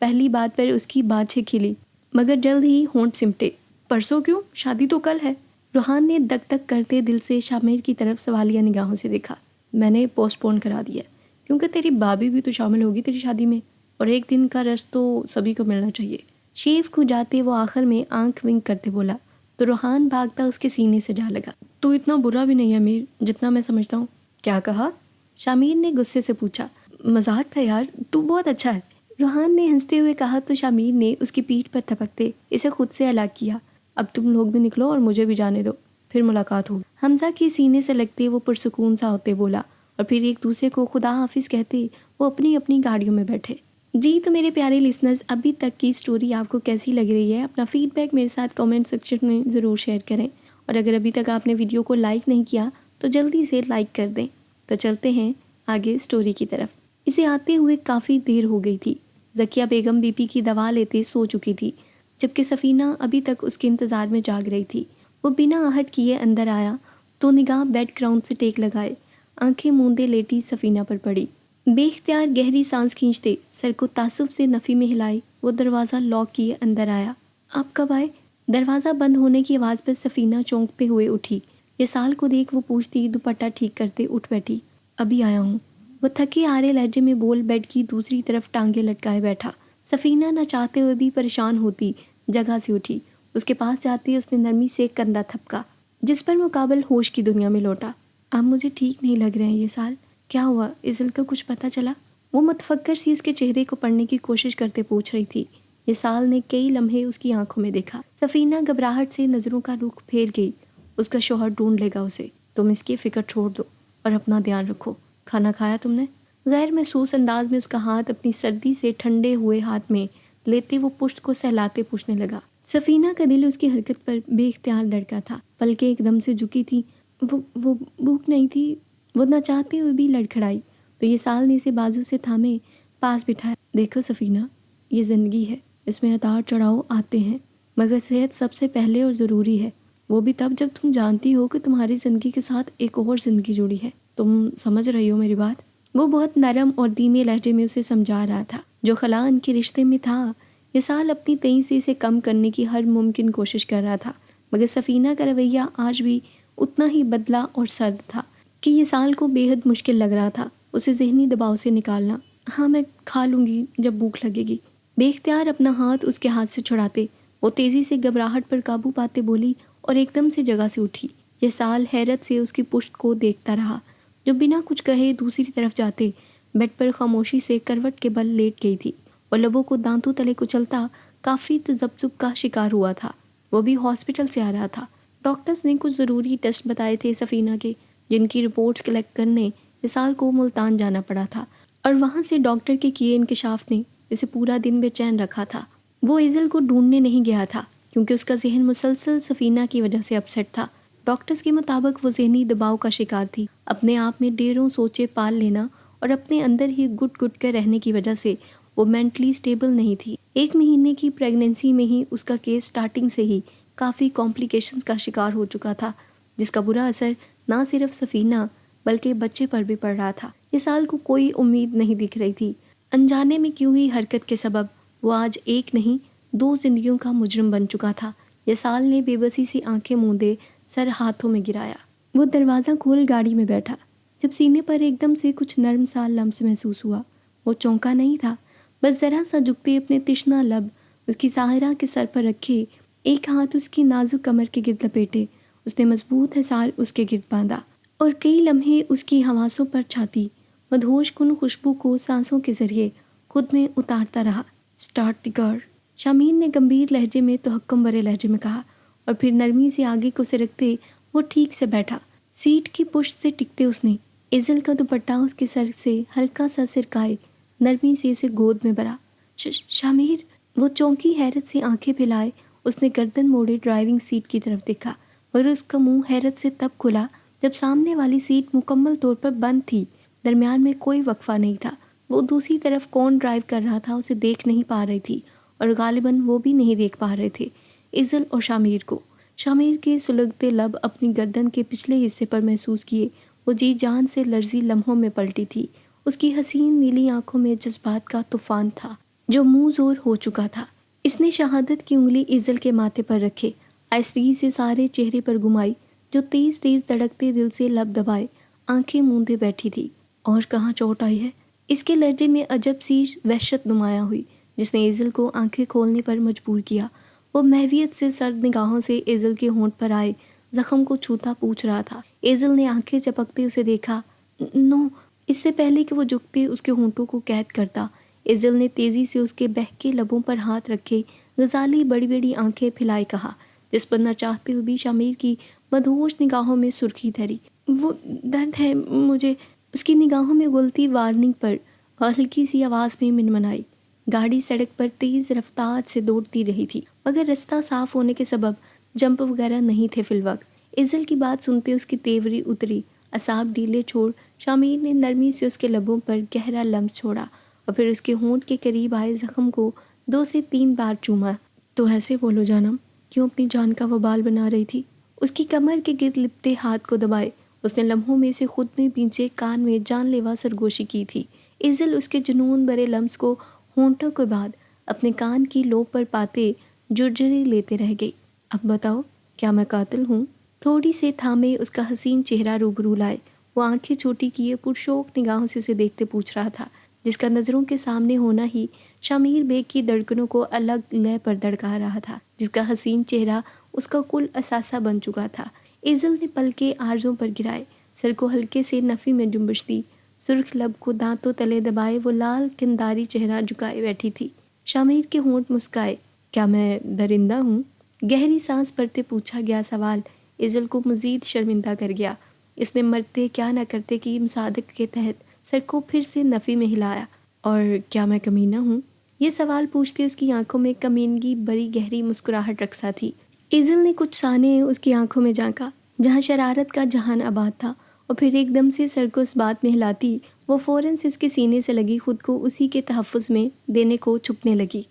پہلی بات پر اس کی بانچیں کھلی مگر جلد ہی ہونٹ سمٹے۔ پرسوں کیوں؟ شادی تو کل ہے۔ روحان نے دک دک کرتے دل سے شامیر کی طرف سوالیہ نگاہوں سے دیکھا۔ میں نے پوسٹ پون کرا دیا کیونکہ تیری بابی بھی تو شامل ہوگی تیری شادی میں، اور ایک دن کا ریسٹ تو سبھی کو ملنا چاہیے۔ شیف کو جاتے وہ آخر میں آنکھ ونک کرتے بولا تو روحان بھاگتا اس کے سینے سے جا لگا۔ تو اتنا برا بھی نہیں ہے امیر جتنا میں سمجھتا ہوں۔ کیا کہا؟ شامیر نے غصے سے پوچھا۔ مذاق تھا یار، تو بہت اچھا ہے، روحان نے ہنستے ہوئے کہا تو شامیر نے اس کی پیٹھ پر تھپکتے اسے خود سے الگ کیا۔ اب تم لوگ بھی نکلو اور مجھے بھی جانے دو، پھر ملاقات ہوگی۔ حمزہ کے سینے سے لگتے وہ پرسکون سا ہوتے بولا اور پھر ایک دوسرے کو خدا حافظ کہتے وہ اپنی اپنی گاڑیوں میں بیٹھے۔ جی تو میرے پیارے لسنرز، ابھی تک کی سٹوری آپ کو کیسی لگ رہی ہے؟ اپنا فیڈ بیک میرے ساتھ کامنٹ سیکشن میں ضرور شیئر کریں، اور اگر ابھی تک آپ نے ویڈیو کو لائک نہیں کیا تو جلدی سے لائک کر دیں۔ تو چلتے ہیں آگے سٹوری کی طرف۔ اسے آتے ہوئے کافی دیر ہو گئی تھی۔ ذکیہ بیگم بی پی کی دوا لیتے سو چکی تھی، جبکہ سفینہ ابھی تک اس کے انتظار میں جاگ رہی تھی۔ وہ بنا آہٹ کیے اندر آیا تو نگاہ بیڈ گراؤنڈ سے ٹیک لگائے آنکھیں موندے لیٹی سفینہ پر پڑی۔ بے اختیار گہری سانس کھینچتے سر کو تعصب سے نفی میں ہلائے وہ دروازہ لاک کیے اندر آیا۔ آپ کب آئے؟ دروازہ بند ہونے کی آواز پر سفینہ چونکتے ہوئے اٹھی۔ یسال کو دیکھ وہ پوچھتی دوپٹہ ٹھیک کرتے اٹھ بیٹھی۔ ابھی آیا ہوں، وہ تھکے آرے لہجے میں بول بیڈ کی دوسری طرف ٹانگیں لٹکائے بیٹھا۔ سفینہ نہ چاہتے ہوئے بھی پریشان ہوتی جگہ سے اٹھی۔ اس کے پاس جاتے اس نے نرمی سے کندھا تھپکا، جس پر مقابل ہوش کی دنیا میں لوٹا۔ اب مجھے ٹھیک نہیں لگ رہے ہیں یہ سال، کیا ہوا؟ ایزل کا کچھ پتہ چلا؟ وہ متفکر سی اس کے چہرے کو پڑھنے کی کوشش کرتے پوچھ رہی تھی۔ یہ سال نے کئی لمحے اس کی آنکھوں میں دیکھا۔ سفینہ گھبراہٹ سے نظروں کا رخ پھیر گئی۔ اس کا شوہر ڈھونڈ لے گا اسے، تم اس کی فکر چھوڑ دو اور اپنا دھیان رکھو۔ کھانا کھایا تم نے؟ غیر محسوس انداز میں اس کا ہاتھ اپنی سردی سے ٹھنڈے ہوئے ہاتھ میں لیتے وہ پشت کو سہلاتے پوچھنے لگا۔ سفینہ کا دل اس کی حرکت پر بے اختیار دھڑکا تھا، پلکیں ایک دم سے جھکی تھی۔ وہ بھوک نہیں تھی، وہ نہ چاہتے ہوئے بھی لڑکھڑائی تو یہ سال نے اسے بازو سے تھامے پاس بٹھایا۔ دیکھو سفینہ، یہ زندگی ہے، اس میں اتار چڑھاؤ آتے ہیں، مگر صحت سب سے پہلے اور ضروری ہے، وہ بھی تب جب تم جانتی ہو کہ تمہاری زندگی کے ساتھ ایک اور زندگی جڑی ہے۔ تم سمجھ رہی ہو میری بات؟ وہ بہت نرم اور دھیمے لہجے میں اسے سمجھا رہا تھا۔ جو خلا ان کے رشتے میں تھا، یہ سال اپنی تئیں سے اسے کم کرنے کی ہر ممکن کوشش کر رہا تھا، مگر سفینہ کا رویہ آج بھی اتنا ہی بدلا اور سرد تھا کہ یہ سال کو بے حد مشکل لگ رہا تھا اسے ذہنی دباؤ سے نکالنا۔ ہاں میں کھا لوں گی جب بھوک لگے گی۔ بے اختیار اپنا ہاتھ اس کے ہاتھ سے چھڑاتے وہ تیزی سے گھبراہٹ پر قابو پاتے بولی اور ایک دم سے جگہ سے اٹھی۔ یہ سال حیرت سے اس کی پشت کو دیکھتا رہا جو بنا کچھ کہے دوسری طرف جاتے بیڈ پر خاموشی سے کروٹ کے بل لیٹ گئی تھی۔ وہ لبوں کو دانتوں تلے کچلتا کافی تذبذب کا شکار ہوا تھا۔ وہ بھی ہاسپٹل سے آ رہا تھا۔ ڈاکٹرز نے کچھ ضروری ٹیسٹ بتائے تھے سفینہ کے، جن کی رپورٹس کلیکٹ کرنے وصال کو ملتان جانا پڑا تھا، اور وہاں سے ڈاکٹر کے کیے انکشاف نے اسے پورا دن بے چین رکھا تھا۔ وہ ایزل کو ڈھونڈنے نہیں گیا تھا کیونکہ اس کا ذہن مسلسل سفینہ کی وجہ سے اپسیٹ تھا۔ ڈاکٹرز کے مطابق وہ ذہنی دباؤ کا شکار تھی۔ اپنے آپ میں ڈھیروں سوچے پال لینا اور اپنے اندر ہی گٹ گٹ کر رہنے کی وجہ سے وہ مینٹلی سٹیبل نہیں تھی۔ 1 مہینے کی پریگننسی میں ہی اس کا کیس سٹارٹنگ سے ہی کافی کمپلیکیشنز کا شکار ہو چکا تھا، جس کا برا اثر نہ صرف سفینہ بلکہ بچے پر بھی پڑ رہا تھا۔ یہ سال کو کوئی امید نہیں دکھ رہی تھی۔ انجانے میں کیوں ہی حرکت کے سبب وہ آج ایک نہیں 2 زندگیوں کا مجرم بن چکا تھا۔ یہ سال نے بے بسی سی آنکھیں موندے سر ہاتھوں میں گرایا۔ وہ دروازہ کھول گاڑی میں بیٹھا۔ جب سینے پر ایک دم سے کچھ نرم سا لمس محسوس ہوا، وہ چونکا نہیں تھا، بس ذرا سا جھکتے اپنے تشنہ لب اس کی ظاہرہ کے سر پر رکھے، ایک ہاتھ اس کی نازک کمر کے گرد لپیٹے اس نے مضبوط حصار اس کے گرد باندھا اور کئی لمحے اس کی حواسوں پر چھاتی مدہوش کن خوشبو کو سانسوں کے ذریعے خود میں اتارتا رہا۔ اسٹارٹ دی کار، شامین نے گمبھیر لہجے میں تحکم برے لہجے میں کہا، اور پھر نرمی سے آگے کو سرکتے وہ ٹھیک سے بیٹھا۔ سیٹ کی پشت سے ٹکتے اس نے ایزل کا دوپٹہ اس کے سر سے ہلکا سا سرکائے نرمی سے اسے گود میں بھرا۔ شامیر، وہ چونکی حیرت سے آنکھیں پھیلائے اس نے گردن موڑے ڈرائیونگ سیٹ کی طرف دیکھا، مگر اس کا منہ حیرت سے تب کھلا جب سامنے والی سیٹ مکمل طور پر بند تھی، درمیان میں کوئی وقفہ نہیں تھا۔ وہ دوسری طرف کون ڈرائیو کر رہا تھا اسے دیکھ نہیں پا رہی تھی، اور غالباً وہ بھی نہیں دیکھ پا رہے تھے ایزل اور شامیر کو۔ شامیر کے سلگتے لب اپنی گردن کے پچھلے حصے پر محسوس کیے، وہ جی جان سے لرزی لمحوں میں پلٹی تھی۔ اس کی حسین نیلی آنکھوں میں جذبات کا طوفان تھا جو منہ زور ہو چکا تھا۔ اس نے شہادت کی انگلی ایزل کے ماتھے پر رکھے، آہستگی سے سارے چہرے پر گھمائی، جو تیز تیز دھڑکتے دل سے لب دبائے آنکھیں موندے بیٹھی تھی۔ اور کہاں چوٹ آئی ہے؟ اس کے لہجے میں عجب سی وحشت نمایاں ہوئی جس نے ایزل کو آنکھیں کھولنے پر مجبور کیا۔ وہ محویت سے سرد نگاہوں سے ایزل کے ہونٹ پر آئے زخم کو چھوتا پوچھ رہا تھا۔ ایزل نے آنکھیں چپکتے اسے دیکھا۔ نو، اس سے پہلے کہ وہ جھکتے اس کے ہونٹوں کو قید کرتا، ایزل نے تیزی سے اس کے بہکے لبوں پر ہاتھ رکھے غزالی بڑی بڑی آنکھیں پھیلائے کہا، جس پر نہ چاہتے ہوئے بھی شامیر کی مدہوش نگاہوں میں سرخی دھری۔ وہ درد ہے مجھے، اس کی نگاہوں میں گلتی وارننگ پر اور ہلکی سی آواز میں منمنائی۔ گاڑی سڑک پر تیز رفتار سے دوڑتی رہی تھی، مگر رستہ صاف ہونے کے سبب جمپ وغیرہ نہیں تھے فی الوقت۔ ایزل کی بات سنتے اس کی تیوری اتری، اعصاب ڈھیلے چھوڑ شامیر نے نرمی سے اس کے لبوں پر گہرا لمس چھوڑا اور پھر اس کے ہونٹ کے قریب آئے زخم کو 2 سے 3 بار چوما۔ تو ایسے بولو جانم، کیوں اپنی جان کا وبال بنا رہی تھی؟ اس کی کمر کے گرد لپٹے ہاتھ کو دبائے اس نے لمحوں میں سے خود میں پیچھے کان میں جان لیوا سرگوشی کی تھی۔ ایزل اس کے جنون برے لمس کو ہونٹوں کے بعد اپنے کان کی لو پر پاتے جرجری لیتے رہ گئی۔ اب بتاؤ، کیا میں قاتل ہوں؟ تھوڑی سے تھامے اس کا حسین چہرہ روبرو لائے، وہ آنکھیں چھوٹی کیے پرشوق نگاہوں سے اسے دیکھتے پوچھ رہا تھا۔ جس کا نظروں کے سامنے ہونا ہی شامیر بیگ کی دھڑکنوں کو الگ لے پر دھڑکا رہا تھا، جس کا حسین چہرہ اس کا کل اثاثہ بن چکا تھا۔ ایزل نے پلکیں آرزوں پر گرائے، سر کو ہلکے سے نفی میں جنبش دی، سرخ لب کو دانتوں تلے دبائے وہ لال کنداری چہرہ جھکائے بیٹھی تھی۔ شامیر کے ہونٹ مسکائے۔ کیا میں درندہ ہوں؟ گہری سانس بھرتے پوچھا گیا سوال ایزل کو مزید شرمندہ کر گیا۔ اس نے مرتے کیا نہ کرتے کی مصادق کے تحت سر کو پھر سے نفی میں ہلایا۔ اور کیا میں کمینہ ہوں؟ یہ سوال پوچھتے اس کی آنکھوں میں کمینگی بڑی گہری مسکراہٹ رقصہ تھی۔ ایزل نے کچھ ثانیے اس کی آنکھوں میں جھانکا جہاں شرارت کا جہان آباد تھا، اور پھر ایک دم سے سر کو اس بات میں ہلاتی وہ فوراً سے اس کے سینے سے لگی خود کو اسی کے تحفظ میں دینے کو چھپنے لگی۔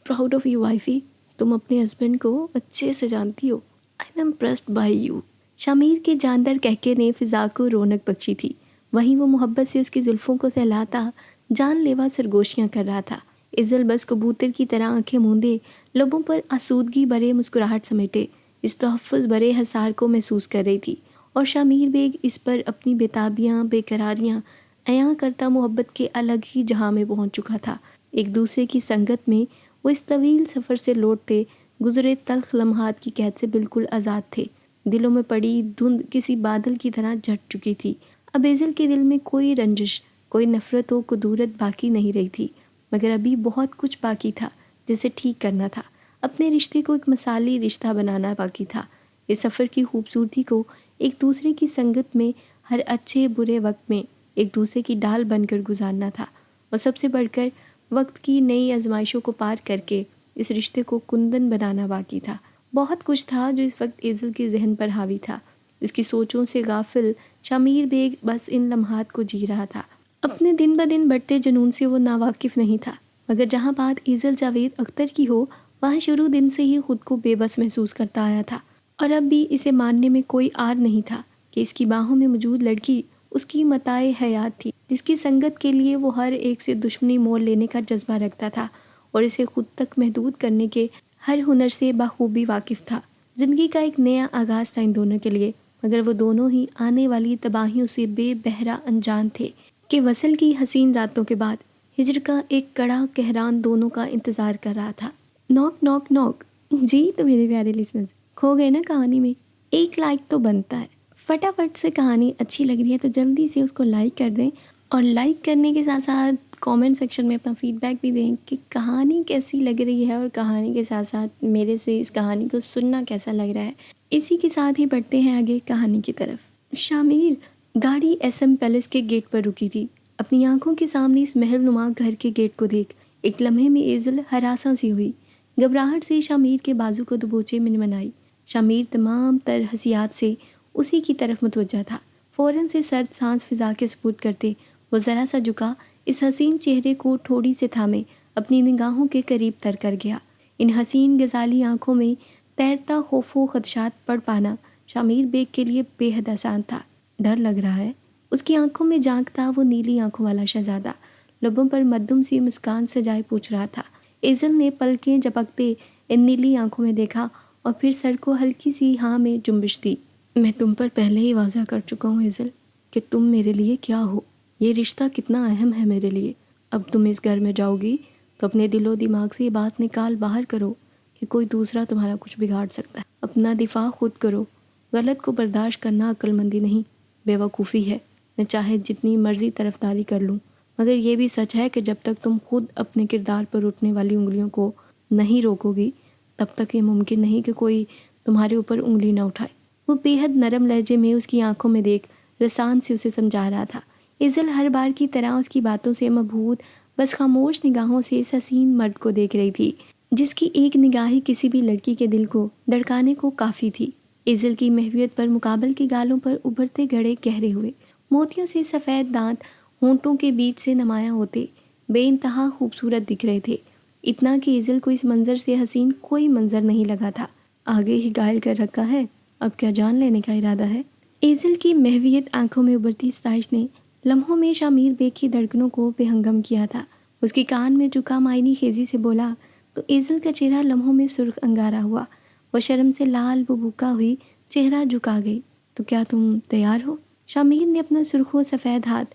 پراؤڈ آف یو وائفی، تم اپنے ہسبینڈ کو اچھے سے جانتی ہو۔ I am impressed by you. Shamir کے جاندار کہکے نے فضا کو رونق بخشی تھی، وہیں وہ محبت سے اس کی زلفوں کو سہلاتا جان لیوا سرگوشیاں کر رہا تھا۔ ایزل بس کبوتر کی طرح آنکھیں موندے لبوں پر آسودگی برے مسکراہٹ سمیٹے اس تحفظ برے حصار کو محسوس کر رہی تھی، اور شامیر بیگ اس پر اپنی بےتابیاں بے قراریاں عیاں کرتا محبت کے الگ ہی جہاں میں پہنچ چکا تھا۔ ایک دوسرے کی سنگت میں وہ اس طویل سفر سے لوٹتے گزرے تلخ لمحات کی قید سے بالکل آزاد تھے۔ دلوں میں پڑی دھند کسی بادل کی طرح جھٹ چکی تھی۔ اب ایزل کے دل میں کوئی رنجش، کوئی نفرت و کدورت باقی نہیں رہی تھی، مگر ابھی بہت کچھ باقی تھا جسے ٹھیک کرنا تھا۔ اپنے رشتے کو ایک مثالی رشتہ بنانا باقی تھا۔ اس سفر کی خوبصورتی کو ایک دوسرے کی سنگت میں ہر اچھے برے وقت میں ایک دوسرے کی ڈال بن کر گزارنا تھا، اور سب سے بڑھ کر وقت کی نئی آزمائشوں کو پار کر کے اس رشتے کو کندن بنانا باقی تھا۔ بہت کچھ تھا جو اس وقت ایزل کے ذہن پر حاوی تھا۔ اس کی سوچوں سے غافل شامیر بیگ بس ان لمحات کو جی رہا تھا۔ اپنے دن بدن بڑھتے جنون سے وہ ناواقف نہیں تھا، مگر جہاں بات ایزل جاوید اختر کی ہو وہاں شروع دن سے ہی خود کو بے بس محسوس کرتا آیا تھا، اور اب بھی اسے ماننے میں کوئی آر نہیں تھا کہ اس کی باہوں میں موجود لڑکی اس کی متاع حیات تھی، جس کی سنگت کے لیے وہ ہر ایک سے دشمنی مول لینے کا جذبہ رکھتا تھا، اور اسے خود تک محدود کرنے کے ہر ہنر سے بخوبی واقف تھا۔ زندگی کا ایک نیا آغاز تھا ان دونوں کے لیے، مگر وہ دونوں ہی آنے والی تباہیوں سے بے بہرہ انجان تھے کہ وصل کی حسین راتوں کے بعد ہجر کا ایک کڑا کہران دونوں کا انتظار کر رہا تھا۔ نوک نوک نوک۔ جی تو میرے پیارے لسنرز، کھو گئے نا کہانی میں؟ ایک لائک تو بنتا ہے۔ فٹافٹ سے کہانی اچھی لگ رہی ہے تو جلدی سے اس کو لائک کر دیں، اور لائک کرنے کے ساتھ ساتھ کامنٹ سیکشن میں اپنا فیڈ بیک بھی دیں کہ کہانی کیسی لگ رہی ہے، اور کہانی کے ساتھ ساتھ میرے سے اس کہانی کو سننا کیسا لگ رہا ہے۔ اسی کے ساتھ ہی بڑھتے ہیں آگے کہانی کی طرف۔ شامیر گاڑی ایس ایم پیلس کے گیٹ پر رکی تھی۔ اپنی آنکھوں کے سامنے اس محل نما گھر کے گیٹ کو دیکھ ایک لمحے میں ایزل ہراساں سی ہوئی، گھبراہٹ سے شامیر کے بازو کو دبوچے منمنائی۔ شامیر تمام تر حسیات سے اسی کی طرف متوجہ تھا۔ فوراً سے سرد سانس فضا کے سپرد کرتے وہ ذرا سا جھکا، اس حسین چہرے کو تھوڑی سے تھامے اپنی نگاہوں کے قریب تر کر گیا۔ ان حسین غزالی آنکھوں میں تیرتا خوف و خدشات پڑھ پانا شامیر بیگ کے لیے بے حد آسان تھا۔ ڈر لگ رہا ہے؟ اس کی آنکھوں میں جھانکتا وہ نیلی آنکھوں والا شہزادہ لبوں پر مدھم سی مسکان سجائے پوچھ رہا تھا۔ ایزل نے پلکیں جھپکتے ان نیلی آنکھوں میں دیکھا اور پھر سر کو ہلکی سی ہاں میں جنبش دی۔ میں تم پر پہلے ہی واضح کر چکا ہوں ایزل کہ تم میرے لیے کیا ہو، یہ رشتہ کتنا اہم ہے میرے لیے۔ اب تم اس گھر میں جاؤ گی تو اپنے دل و دماغ سے یہ بات نکال باہر کرو کہ کوئی دوسرا تمہارا کچھ بگاڑ سکتا ہے۔ اپنا دفاع خود کرو۔ غلط کو برداشت کرنا عقل مندی نہیں، بے وقوفی ہے۔ میں چاہے جتنی مرضی طرفداری کر لوں، مگر یہ بھی سچ ہے کہ جب تک تم خود اپنے کردار پر اٹھنے والی انگلیوں کو نہیں روکو گی تب تک یہ ممکن نہیں کہ کوئی تمہارے اوپر انگلی نہ اٹھائے۔ وہ بے حد نرم لہجے میں اس کی آنکھوں میں دیکھ رسان سے اسے سمجھا رہا تھا۔ ایزل ہر بار کی طرح اس کی باتوں سے مبہوت بس خاموش نگاہوں سے اس حسین مرد کو دیکھ رہی تھی جس کی ایک نگاہ ہی کسی بھی لڑکی کے دل کو دھڑکانے کو کافی تھی۔ ایزل کی محویت پر مقابل کے گالوں پر ابھرتے گھڑے گہرے ہوئے موتیوں سے سفید دانت ہونٹوں کے بیچ سے نمایاں ہوتے بے انتہا خوبصورت دکھ رہے تھے، اتنا کہ ایزل کو اس منظر سے حسین کوئی منظر نہیں لگا تھا۔ آگے ہی گائل کر رکھا ہے، اب کیا جان لینے کا ارادہ ہے؟ ایزل کی محویت آنکھوں میں ابھرتی ستائش نے لمحوں میں شامیر بیگ کی دھڑکنوں کو بے ہنگم کیا تھا۔ اس کے کان میں جھکا معنی خیزی سے بولا تو ایزل کا چہرہ لمحوں میں سرخ انگارہ ہوا۔ وہ شرم سے لال ببوکا ہوئی چہرہ جھکا گئی۔ تو کیا تم تیار ہو؟ شامیر نے اپنا سرخ و سفید ہاتھ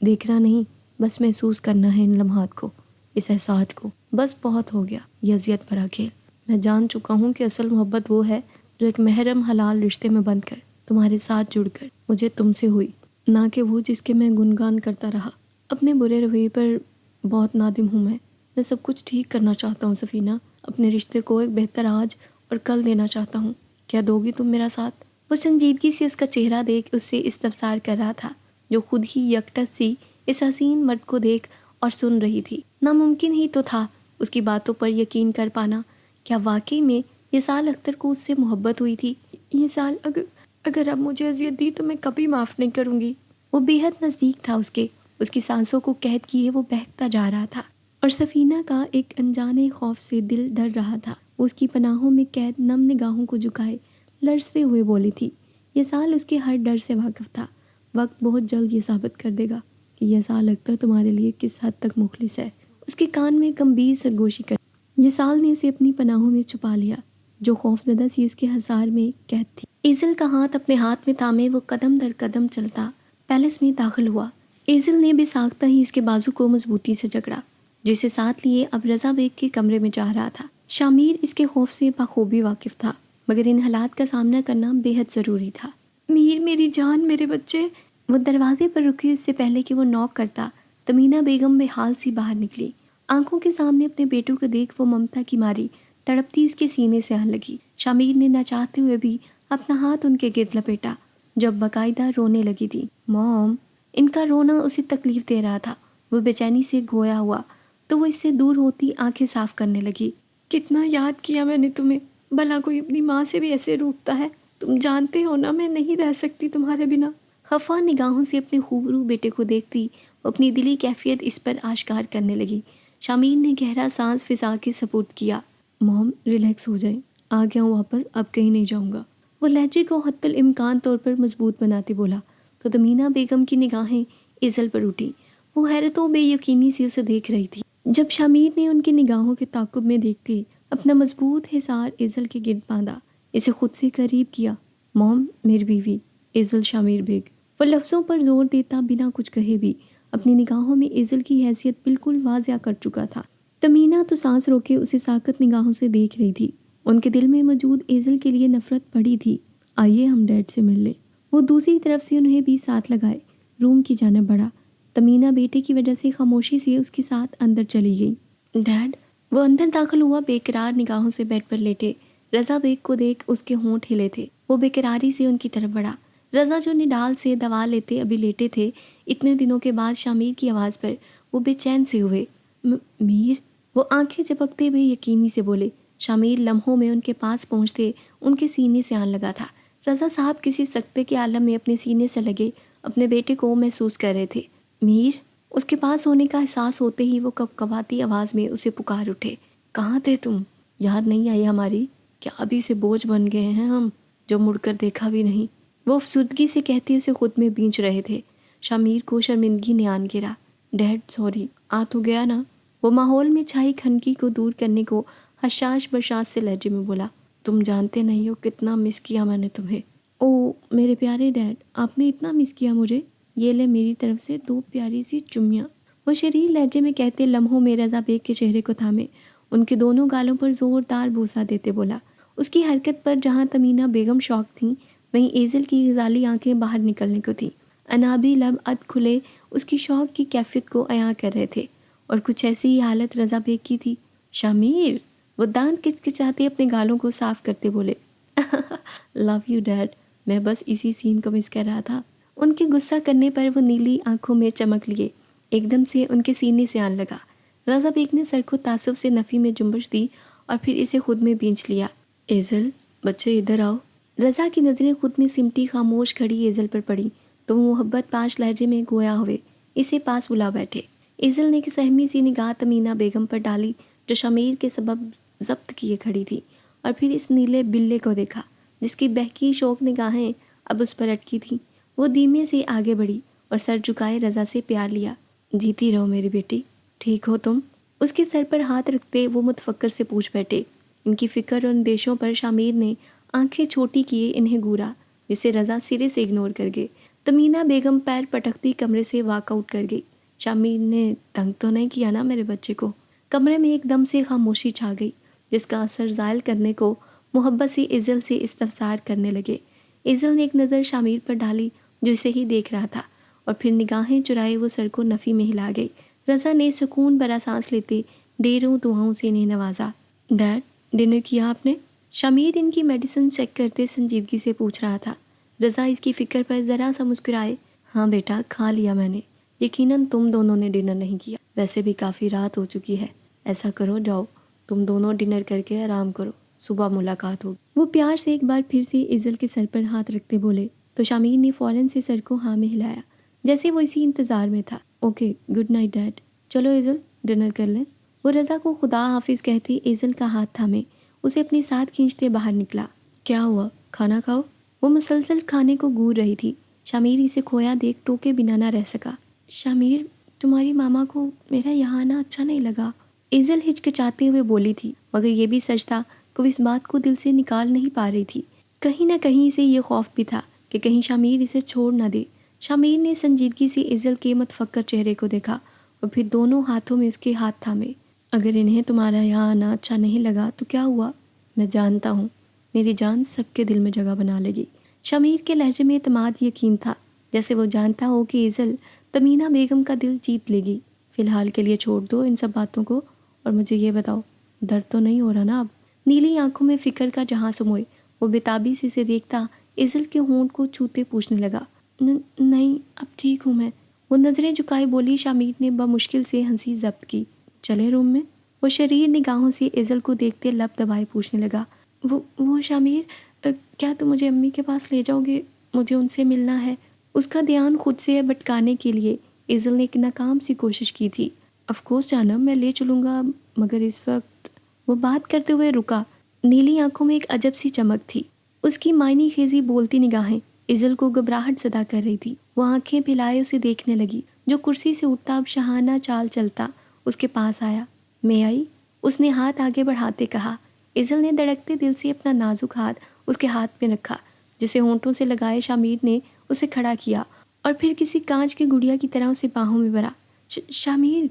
دیکھنا نہیں، بس محسوس کرنا ہے ان لمحات کو، اس احساس کو۔ بس بہت ہو گیا یہ اذیت بھرا کھیل۔ میں جان چکا ہوں کہ اصل محبت وہ ہے جو ایک محرم حلال رشتے میں بند کر، تمہارے ساتھ جڑ کر مجھے تم سے ہوئی، نہ کہ وہ جس کے میں گنگان کرتا رہا۔ اپنے برے رویے پر بہت نادم ہوں میں سب کچھ ٹھیک کرنا چاہتا ہوں سفینہ، اپنے رشتے کو ایک بہتر آج اور کل دینا چاہتا ہوں۔ کیا دو گی تم میرا ساتھ؟ وہ سنجیدگی سے اس کا چہرہ دیکھ اس سے استفسار کر رہا تھا، جو خود ہی یکٹس سی اس حسین مرد کو دیکھ اور سن رہی تھی۔ ناممکن ہی تو تھا اس کی باتوں پر یقین کر پانا۔ کیا واقعی میں یسال اختر کو اس سے محبت ہوئی تھی؟ یسال اگر اب مجھے اذیت دی تو میں کبھی معاف نہیں کروں گی۔ وہ بے حد نزدیک تھا اس کی سانسوں کو قید کیے وہ بہکتا جا رہا تھا، اور سفینہ کا ایک انجانے خوف سے دل ڈر رہا تھا۔ وہ اس کی پناہوں میں قید نم نگاہوں کو جھکائے لرزتے ہوئے بولی تھی۔ یسال اس کے ہر ڈر سے واقف تھا۔ وقت بہت جلد یہ ثابت کر دے گا کہ یسال اختر تمہارے لیے کس حد تک مخلص ہے۔ اس کے کان میں گمبھیر سرگوشی کر یسال نے اسے اپنی پناہوں میں چھپا لیا، جو خوفزدہ سی اس کے ہزار میں قید تھی۔ ایزل کا ہاتھ اپنے ہاتھ میں تھامے وہ قدم در قدم چلتا پیلس میں داخل ہوا۔ ایزل نے بے ساختہ ہی اس کے بازو کو مضبوطی سے جکڑا، جسے ساتھ لیے اب رضا بیگ کے کمرے میں جا رہا تھا۔ شامیر اس کے خوف سے بخوبی واقف تھا، مگر ان حالات کا سامنا کرنا بے حد ضروری تھا۔ میر، میری جان، میرے بچے۔ وہ دروازے پر رکی اس سے پہلے کہ وہ نوک کرتا، تمینہ بیگم بے حال سی باہر نکلی۔ آنکھوں کے سامنے اپنے بیٹوں کو دیکھ وہ ممتا کی ماری تڑپتی اس کے سینے سے آن لگی۔ شامیر نے نہ چاہتے ہوئے بھی اپنا ہاتھ ان کے گرد لپیٹا، جب باقاعدہ رونے لگی تھی۔ موم! ان کا رونا اسے تکلیف دے رہا تھا۔ وہ بے چینی سے گھویا ہوا تو وہ اس سے دور ہوتی آنکھیں صاف کرنے لگی۔ کتنا یاد کیا میں نے تمہیں، بھلا کوئی اپنی ماں سے بھی ایسے روٹھتا ہے؟ تم جانتے ہو نا میں نہیں رہ سکتی تمہارے بنا۔ خفا نگاہوں سے اپنے خوبرو بیٹے کو دیکھتی وہ اپنی دلی کیفیت اس پر آشکار کرنے لگی۔ شامیر نے گہرا سانس فضا کے سپرد کیا۔ موم، ریلیکس ہو جائیں، آ گیا ہوں واپس، اب کہیں نہیں جاؤں گا۔ وہ لہجے کو حتی الامکان طور پر مضبوط بناتے بولا تو تمینہ بیگم کی نگاہیں ایزل پر اٹھی۔ وہ حیرت و بے یقینی سے اسے دیکھ رہی تھی۔ جب شامیر نے ان کی نگاہوں کے تعاقب میں دیکھتے اپنا مضبوط حصار ایزل کے گرد باندھا، اسے خود سے قریب کیا۔ موم، میری بیوی ایزل شامیر بیگ۔ وہ لفظوں پر زور دیتا بنا کچھ کہے بھی اپنی نگاہوں میں ایزل کی حیثیت بالکل واضح کر چکا تھا۔ تمینہ تو سانس روکے اسے ساکت نگاہوں سے دیکھ رہی تھی۔ ان کے دل میں موجود ایزل کے لیے نفرت بڑی تھی۔ آئیے ہم ڈیڈ سے مل لیں۔ وہ دوسری طرف سے انہیں بھی ساتھ لگائے روم کی جانب بڑھا۔ تمینہ بیٹے کی وجہ سے خاموشی سے اس کے ساتھ اندر چلی گئی۔ ڈیڈ! وہ اندر داخل ہوا بے قرار نگاہوں سے بیڈ پر لیٹے رضا بیگ کو دیکھ اس کے ہونٹ ہلے تھے۔ وہ بے قراری سے ان کی طرف بڑھا۔ رضا جو نڈال سے دوا لیتے ابھی لیٹے تھے، اتنے دنوں کے بعد شامیر کی آواز پر وہ بے چین سے ہوئے۔ میر! وہ آنکھیں جھپکتے ہوئے یقینی سے بولے۔ شامیر لمحوں میں ان کے پاس پہنچتے ان کے سینے سے آن لگا تھا۔ رضا صاحب کسی سکتے کے عالم میں اپنے سینے سے لگے اپنے بیٹے کو محسوس کر رہے تھے۔ میر! اس کے پاس ہونے کا احساس ہوتے ہی وہ کپکپاتی آواز میں اسے پکار اٹھے۔ کہاں تھے تم؟ یاد نہیں آئی ہماری؟ کیا ابھی سے بوجھ بن گئے ہیں ہم، جو مڑ کر دیکھا بھی نہیں؟ وہ افسردگی سے کہتے اسے خود میں بینچ رہے تھے۔ شامیر کو شرمندگی نے آن گھیرا۔ ڈیڈ سوری، آ تو گیا نا؟ وہ ماحول میں چھائی کھنکی کو دور کرنے کو حشاش بشاش سے لہجے میں بولا۔ تم جانتے نہیں ہو کتنا مس کیا میں نے تمہیں۔ او میرے پیارے ڈیڈ، آپ نے اتنا مس کیا مجھے؟ یہ لے میری طرف سے 2 پیاری سی چمیاں۔ وہ شریر لہجے میں کہتے لمحوں میں رضا بیگ کے چہرے کو تھامے ان کے دونوں گالوں پر زوردار بوسہ دیتے بولا۔ اس کی حرکت پر جہاں تمینہ بیگم شوق تھیں، وہیں ایزل کی غزالی آنکھیں باہر نکلنے کو تھیں۔ انابی لب اد کھلے اس کی شوق کی کیفیت کو عیاں کر رہے تھے، اور کچھ ایسی ہی حالت رضا بیگ کی تھی۔ شامیر! وہ دانت کچکچاتے اپنے گالوں کو صاف کرتے بولے۔ لو یو ڈیڈ، میں بس اسی سین کو مس کر رہا تھا۔ ان کے غصہ کرنے پر وہ نیلی آنکھوں میں چمک لیے ایک دم سے ان کے سینے سے آن لگا۔ رضا بیگ نے سر کو تعصب سے نفی میں جنبش دی اور پھر اسے خود میں بینچ لیا۔ ایزل، بچے ادھر آؤ۔ رضا کی نظریں خود میں سمٹی خاموش کھڑی ایزل پر پڑی تو وہ محبت پاش لہجے میں گویا ہوئے اسے پاس بلا بیٹھے۔ ایزل نے ایک سہمی سی نگاہ تمینہ بیگم پر ڈالی جو شامیر کے سبب ضبط کیے کھڑی تھی، اور پھر اس نیلے بلے کو دیکھا جس کی بہکی شوق نگاہیں اب اس پر اٹکی تھیں۔ وہ دھیمے سے آگے بڑھی اور سر جھکائے رضا سے پیار لیا۔ جیتی رہو میری بیٹی، ٹھیک ہو تم؟ اس کے سر پر ہاتھ رکھتے وہ متفکر سے پوچھ بیٹھے۔ ان کی فکر اور اندیشوں پر شامیر نے آنکھیں چھوٹی کیے انہیں گورا، جسے رضا سرے سے اگنور کر گئے۔ تمینہ بیگم پیر پٹکتی کمرے سے واک آؤٹ کر گئی۔ شامیر نے تنگ تو نہیں کیا نا میرے بچے کو؟ کمرے میں ایک دم سے خاموشی چھا گئی، جس کا اثر زائل کرنے کو محبت سے ایزل سے استفسار کرنے لگے۔ ایزل نے ایک نظر شامیر پر ڈالی جو اسے ہی دیکھ رہا تھا، اور پھر نگاہیں چرائے وہ سر کو نفی میں ہلا گئی۔ رضا نے سکون بھرا سانس لیتے ڈیروں دعاؤں سے انہیں نوازا۔ ڈیڈ، ڈنر کیا آپ نے؟ شامیر ان کی میڈیسن چیک کرتے سنجیدگی سے پوچھ رہا تھا۔ رضا اس کی فکر پر ذرا سا مسکرائے۔ ہاں بیٹا، کھا لیا میں نے۔ یقیناً تم دونوں نے ڈنر نہیں کیا، ویسے بھی کافی رات ہو چکی ہے۔ ایسا کرو، جاؤ تم دونوں ڈنر کر کے آرام کرو، صبح ملاقات ہوگی۔ وہ پیار سے ایک بار پھر سے ایزل کے سر پر ہاتھ رکھتے بولے تو شامیر نے فوراً سے سر کو ہاں میں ہلایا، جیسے وہ اسی انتظار میں تھا۔ Okay, good night dad. چلو ایزل، ڈنر کر لیں۔ وہ رضا کو خدا حافظ کہتے ایزل کا ہاتھ تھامے اسے اپنے ساتھ کھینچتے باہر نکلا۔ کیا ہوا، کھانا کھاؤ؟ وہ مسلسل کھانے کو گور رہی تھی۔ شامیر اسے کھویا دیکھ ٹوکے بنا نہ رہ سکا۔ شامیر، تمہاری ماما کو میرا یہاں آنا اچھا نہیں لگا، ایزل ہچکچاتے ہوئے بولی تھی، مگر یہ بھی سچ تھا کہ وہ اس بات کو دل سے نکال نہیں پا رہی تھی۔ کہیں نہ کہیں اسے یہ خوف بھی تھا کہ کہیں شامیر اسے چھوڑ نہ دے۔ شامیر نے سنجیدگی سے ایزل کے متفکر چہرے کو دیکھا اور پھر دونوں ہاتھوں میں اس کے ہاتھ تھامے۔ اگر انہیں تمہارا یہاں آنا اچھا نہیں لگا تو کیا ہوا؟ میں جانتا ہوں میری جان سب کے دل میں جگہ بنا لے گی۔ شامیر کے لہجے میں اعتماد یقین تھا، جیسے وہ جانتا ہو کہ ایزل تمینہ بیگم کا دل جیت لے گی۔ فی الحال کے لیے چھوڑ دو ان سب باتوں کو، اور مجھے یہ بتاؤ، درد تو نہیں ہو رہا نا اب؟ نیلی آنکھوں میں فکر کا جہاں سموئے وہ بےتابی سے اسے دیکھتا ایزل کے ہونٹ کو چھوتے پوچھنے لگا۔ نہیں، اب ٹھیک ہوں میں، وہ نظریں جھکائے بولی۔ شامیر نے بمشکل سے ہنسی ضبط کی۔ چلے روم میں؟ وہ شریر نگاہوں سے ایزل کو دیکھتے لب دبائے پوچھنے لگا۔ وہ شامیر، کیا تم مجھے امی کے پاس لے جاؤ گے؟ مجھے ان سے ملنا ہے۔ اس کا دھیان خود سے بھٹکانے کے لیے ایزل نے ایک ناکام سی کوشش کی تھی۔ آف کورس جانم، میں لے چلوں گا، مگر اس وقت… وہ بات کرتے ہوئے رکا۔ نیلی آنکھوں میں ایک عجب سی چمک تھی، اس کی معنی خیزی بولتی نگاہیں ایزل کو گھبراہٹ زدہ کر رہی تھی۔ وہ آنکھیں پھیلائے اسے دیکھنے لگی، جو کرسی سے اٹھتا اب شہانہ چال چلتا اس کے پاس آیا۔ میں آئی؟ اس نے ہاتھ آگے بڑھاتے کہا۔ ایزل نے دھڑکتے دل سے اپنا نازک ہاتھ اس کے ہاتھ پہ رکھا، جسے ہونٹوں سے لگائے شامیر نے اسے کھڑا کیا اور پھر کسی کانچ کی گڑیا کی طرح اسے باہوں میں بھرا۔ شامیر!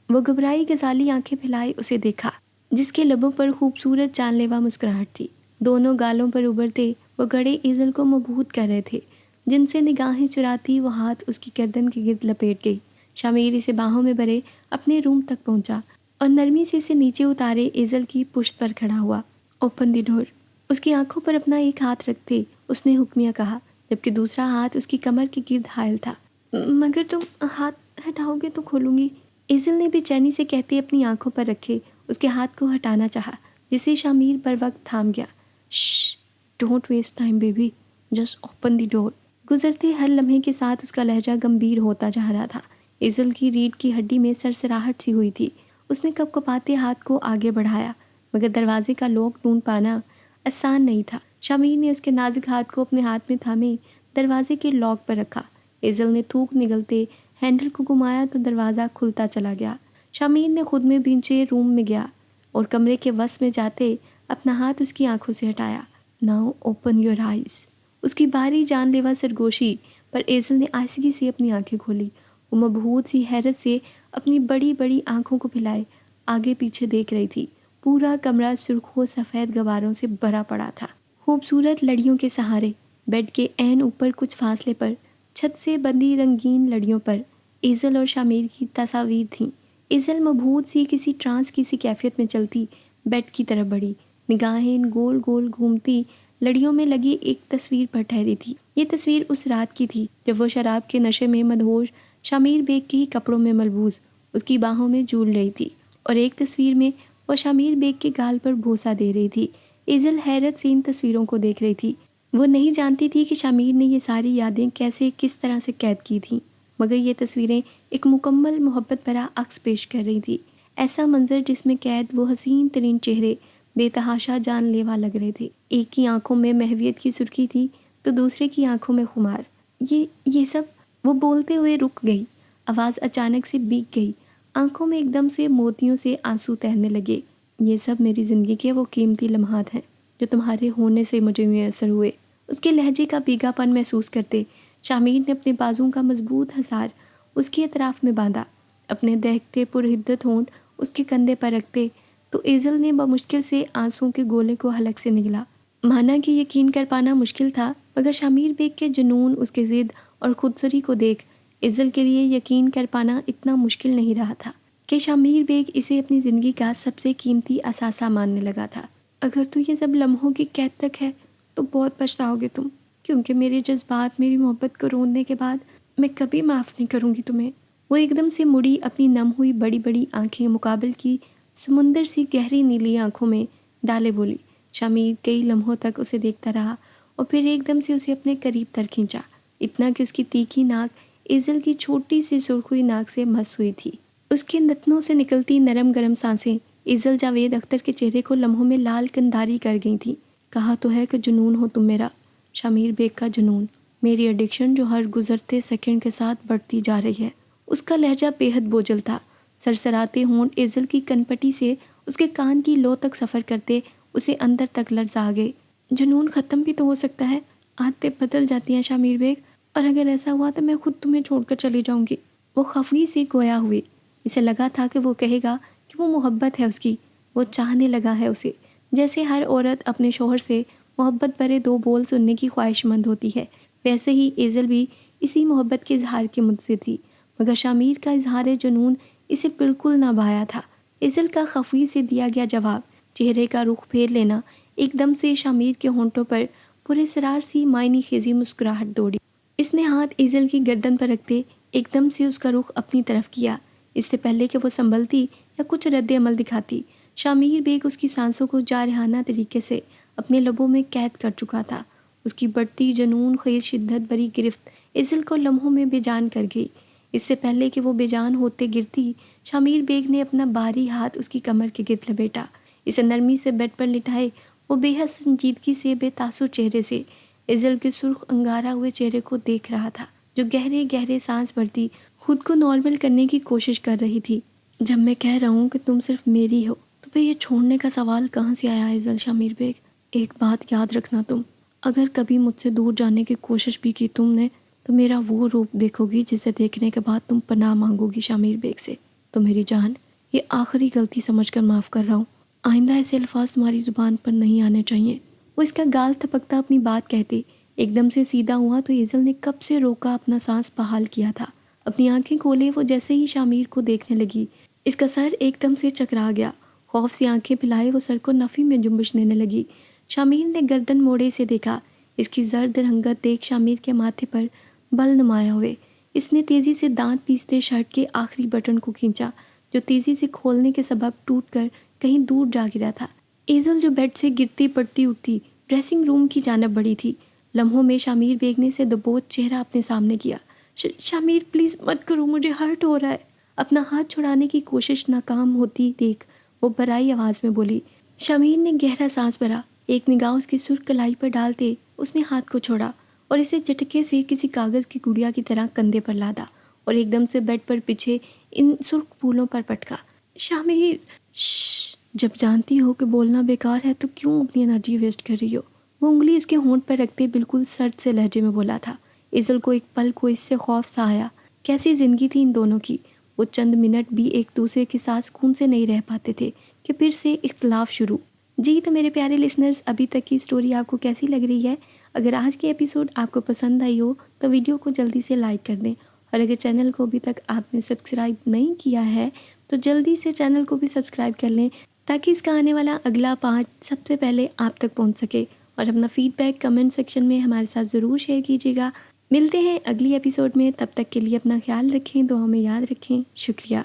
وہ گھبرائی غزالی آنکھیں پھیلائے اسے دیکھا، جس کے لبوں پر خوبصورت جان لیوا مسکراہٹ تھی۔ دونوں گالوں پر ابھرتے وہ گڑے ایزل کو مبہوت کر رہے تھے، جن سے نگاہیں چراتی وہ ہاتھ اس کی گردن کے گرد لپیٹ گئی۔ شامیر اسے باہوں میں بھرے اپنے روم تک پہنچا اور نرمی سے اسے نیچے اتارے ایزل کی پشت پر کھڑا ہوا۔ اوپن دی ڈور۔ اس کی آنکھوں پر اپنا ایک ہاتھ رکھتے اس نے حکمیہ کہا، جبکہ دوسرا ہاتھ اس کی کمر کے گرد حائل تھا۔ مگر تم ہاتھ ہٹاؤ گے تو کھولوں گی، ایزل نے بے چینی سے کہتے اپنی آنکھوں پر رکھے اس کے ہاتھ کو ہٹانا چاہا، جسے شامیر بر وقت تھام گیا۔ Shh, don't waste time baby, just open the door. گزرتے ہر لمحے کے ساتھ اس کا لہجہ گمبھیر ہوتا جا رہا تھا۔ ایزل کی ریڑھ کی ہڈی میں سرسراہٹ سی ہوئی تھی۔ اس نے کپ کپاتے ہاتھ کو آگے بڑھایا، مگر دروازے کا لاک ڈھونڈ پانا آسان نہیں تھا۔ شامیر نے اس کے نازک ہاتھ کو اپنے ہاتھ میں تھامے دروازے کے لاک پر رکھا۔ ایزل نے تھوک نگلتے ہینڈل کو گھمایا تو دروازہ کھلتا چلا گیا۔ شامیر نے خود میں بھینچے روم میں گیا اور کمرے کے وسط میں جاتے اپنا ہاتھ اس کی آنکھوں سے ہٹایا۔ Now open your eyes. اس کی بھاری جان لیوا سرگوشی پر ایزل نے آہستگی سے اپنی آنکھیں کھولی۔ وہ مبہوت سی حیرت سے اپنی بڑی بڑی آنکھوں کو پھیلائے آگے پیچھے دیکھ رہی تھی۔ پورا کمرہ سرخ و سفید غباروں سے بھرا پڑا تھا۔ خوبصورت لڑیوں کے سہارے بیڈ کے عین اوپر کچھ فاصلے پر چھت سے بندھی رنگین لڑیوں پر ایزل اور شامیر کی تصاویر تھیں۔ ایزل مبہوت سی کسی ٹرانس کی سی کیفیت میں چلتی بیڈ کی طرف بڑھی، نگاہیں گول گول گھومتی لڑیوں میں لگی ایک تصویر پر ٹھہری تھی۔ یہ تصویر اس رات کی تھی جب وہ شراب کے نشے میں مدہوش شامیر بیگ کے ہی کپڑوں میں ملبوس اس کی باہوں میں جھول رہی تھی، اور ایک تصویر میں وہ شامیر بیگ کے گال پر بوسہ دے رہی تھی۔ ایزل حیرت سے ان تصویروں کو دیکھ رہی تھی۔ وہ نہیں جانتی تھی کہ شامیر نے یہ ساری یادیں کیسے کس طرح سے قید کی تھیں، مگر یہ تصویریں ایک مکمل محبت بھرا عکس پیش کر رہی تھی۔ ایسا منظر جس میں قید وہ حسین ترین چہرے بے تحاشا جان لیوا لگ رہے تھے۔ ایک کی آنکھوں میں محویت کی سرخی تھی تو دوسرے کی آنکھوں میں خمار۔ یہ سب… وہ بولتے ہوئے رک گئی، آواز اچانک سے بھیگ گئی، آنکھوں میں ایک دم سے موتیوں سے آنسو تیرنے لگے۔ یہ سب میری زندگی کے وہ قیمتی لمحات ہیں جو تمہارے ہونے سے مجھے میسر ہوئے۔ اس کے لہجے کا بھیگا پن محسوس کرتے شامیر نے اپنے بازوؤں کا مضبوط حصار اس کے اطراف میں باندھا، اپنے دہتے پرحدت ہونٹ اس کے کندھے پر رکھتے تو ایزل نے بمشکل سے آنسوؤں کے گولے کو حلق سے نگلا۔ مانا کہ یقین کر پانا مشکل تھا، مگر شامیر بیگ کے جنون، اس کے ضد اور خودسری کو دیکھ ایزل کے لیے یقین کر پانا اتنا مشکل نہیں رہا تھا کہ شامیر بیگ اسے اپنی زندگی کا سب سے قیمتی اثاثہ ماننے لگا تھا۔ اگر تو یہ سب لمحوں کی قید تک ہے تو بہت پچھتاؤ گے تم، کیونکہ میرے جذبات، میری محبت کو روندنے کے بعد میں کبھی معاف نہیں کروں گی تمہیں۔ وہ ایک دم سے مڑی، اپنی نم ہوئی بڑی بڑی آنکھیں مقابل کی سمندر سی گہری نیلی آنکھوں میں ڈالے بولی۔ شامیر کئی لمحوں تک اسے دیکھتا رہا اور پھر ایک دم سے اسے اپنے قریب تر کھینچا، اتنا کہ اس کی تیکھی ناک ایزل کی چھوٹی سی سرخ ہوئی ناک سے مس ہوئی تھی۔ اس کے نتنوں سے نکلتی نرم گرم سانسیں ایزل جاوید اختر کے چہرے کو لمحوں میں لال کنداری کر گئی تھیں۔ کہا تو ہے کہ جنون ہو تم میرا، شامیر بیگ کا جنون، میری ایڈکشن جو ہر گزرتے سیکنڈ کے ساتھ بڑھتی جا رہی ہے۔ اس کا لہجہ بے حد بوجھل تھا، سرسراتے ہونٹ ایزل کی کنپٹی سے اس کے کان کی لو تک سفر کرتے اسے اندر تک لرزا گئے۔ جنون ختم بھی تو ہو سکتا ہے، عادتیں بدل جاتی ہیں شامیر بیگ، اور اگر ایسا ہوا تو میں خود تمہیں چھوڑ کر چلی جاؤں گی۔ وہ خفگی سے گویا ہوئی، اسے لگا تھا کہ وہ کہے گا کہ وہ محبت ہے اس کی، وہ چاہنے لگا ہے اسے، جیسے ہر عورت اپنے شوہر سے محبت بھرے دو بول سننے کی خواہش مند ہوتی ہے، ویسے ہی ایزل بھی اسی محبت کے اظہار کی منتظر تھی، مگر شامیر کا اظہار جنون اسے بالکل نہ بھایا تھا۔ ایزل کا خفگی سے دیا گیا جواب، چہرے کا رخ پھیر لینا، ایک دم سے شامیر کے ہونٹوں پر پراسرار سی معنی خیزی مسکراہٹ دوڑی۔ اس نے ہاتھ ایزل کی گردن پر رکھتے ایک دم سے اس کا رخ اپنی طرف کیا۔ اس سے پہلے کہ وہ سنبھلتی یا کچھ رد عمل دکھاتی، شامیر بیگ اس کی سانسوں کو جارحانہ طریقے سے اپنے لبوں میں قید کر چکا تھا۔ اس کی بڑھتی جنون خیز شدت بری گرفت ایزل کو لمحوں میں بے جان کر گئی۔ اس سے پہلے کہ وہ بے جان ہوتے گرتی، شامیر بیگ نے اپنا بھاری ہاتھ اس کی کمر کے گرد لپیٹا، اسے نرمی سے بیڈ پر لٹائے وہ بے حد سنجیدگی سے بے تاثر چہرے سے ایزل کے سرخ انگارا ہوئے چہرے کو دیکھ رہا تھا، جو گہرے گہرے سانس بھرتی خود کو نارمل کرنے کی کوشش کر رہی تھی۔ جب میں کہہ رہا ہوں کہ تم صرف میری ہو تو پھر یہ چھوڑنے کا سوال کہاں سے آیا ایزل؟ شامیر بیگ، ایک بات یاد رکھنا، تم اگر کبھی مجھ سے دور جانے کی کوشش بھی کی تم نے تو میرا وہ روپ دیکھو گی جسے دیکھنے کے بعد تم پناہ مانگو گی شامیر بیگ سے۔ تو میری جان، یہ آخری غلطی سمجھ کر معاف کر رہا ہوں، آئندہ ایسے الفاظ تمہاری زبان پر نہیں آنے چاہیے۔ وہ اس کا گال تھپکتا اپنی بات کہتے ایک دم سے سیدھا ہوا تو ایزل نے کب سے روکا اپنا سانس بحال کیا تھا۔ اپنی آنکھیں کھولے وہ جیسے ہی شامیر کو دیکھنے لگی، اس کا سر ایک دم سے چکرا گیا، خوف سے آنکھیں پھیلائے وہ سر کو نفی میں جنبش دینے لگی۔ شامیر نے گردن موڑے سے دیکھا، اس کی زرد رنگت دیکھ شامیر کے ماتھے پر بل نمایاں ہوئے۔ اس نے تیزی سے دانت پیستے شرٹ کے آخری بٹن کو کھینچا، جو تیزی سے کھولنے کے سبب ٹوٹ کر کہیں دور جا گرا تھا۔ ایزل جو بیڈ سے گرتی پڑتی اٹھتی ڈریسنگ روم کی جانب بڑھی تھی، لمحوں میں شامیر بیگ نے اسے دبوچ چہرہ اپنے سامنے کیا۔ شامیر پلیز مت کرو، مجھے ہرٹ ہو رہا ہے۔ اپنا ہاتھ چھڑانے کی کوشش ناکام ہوتی دیکھ وہ برائی آواز میں بولی۔ شامیر نے گہرا سانس بھرا، ایک نگاہ اس کی سرخ کلائی پر ڈالتے اس نے ہاتھ کو چھوڑا اور اسے جھٹکے سے کسی کاغذ کی گڑیا کی طرح کندھے پر لادا اور ایک دم سے بیڈ پر پیچھے ان سرخ پھولوں پر پٹکا۔ شامیر، جب جانتی ہو کہ بولنا بیکار ہے تو کیوں اپنی انرجی ویسٹ کر رہی ہو؟ وہ انگلی اس کے ہونٹ پر رکھتے بالکل سرد سے لہجے میں بولا تھا۔ ایزل کو ایک پل کو اس سے خوف سا آیا، کیسی زندگی تھی ان دونوں کی، وہ چند منٹ بھی ایک دوسرے کے ساتھ سکون سے نہیں رہ پاتے تھے کہ پھر سے اختلاف شروع۔ جی تو میرے پیارے لسنرز، ابھی تک کی سٹوری آپ کو کیسی لگ رہی ہے؟ اگر آج کی ایپیسوڈ آپ کو پسند آئی ہو تو ویڈیو کو جلدی سے لائک کر دیں، اور اگر چینل کو ابھی تک آپ نے سبسکرائب نہیں کیا ہے تو جلدی سے چینل کو بھی سبسکرائب کر لیں تاکہ اس کا آنے والا اگلا پارٹ سب سے پہلے آپ تک پہنچ سکے، اور اپنا فیڈ بیک کمنٹ سیکشن میں ہمارے ساتھ ضرور شیئر کیجیے گا۔ ملتے ہیں اگلی ایپیسوڈ میں، تب تک کے لیے اپنا خیال رکھیں، دعاؤں میں یاد رکھیں، شکریہ۔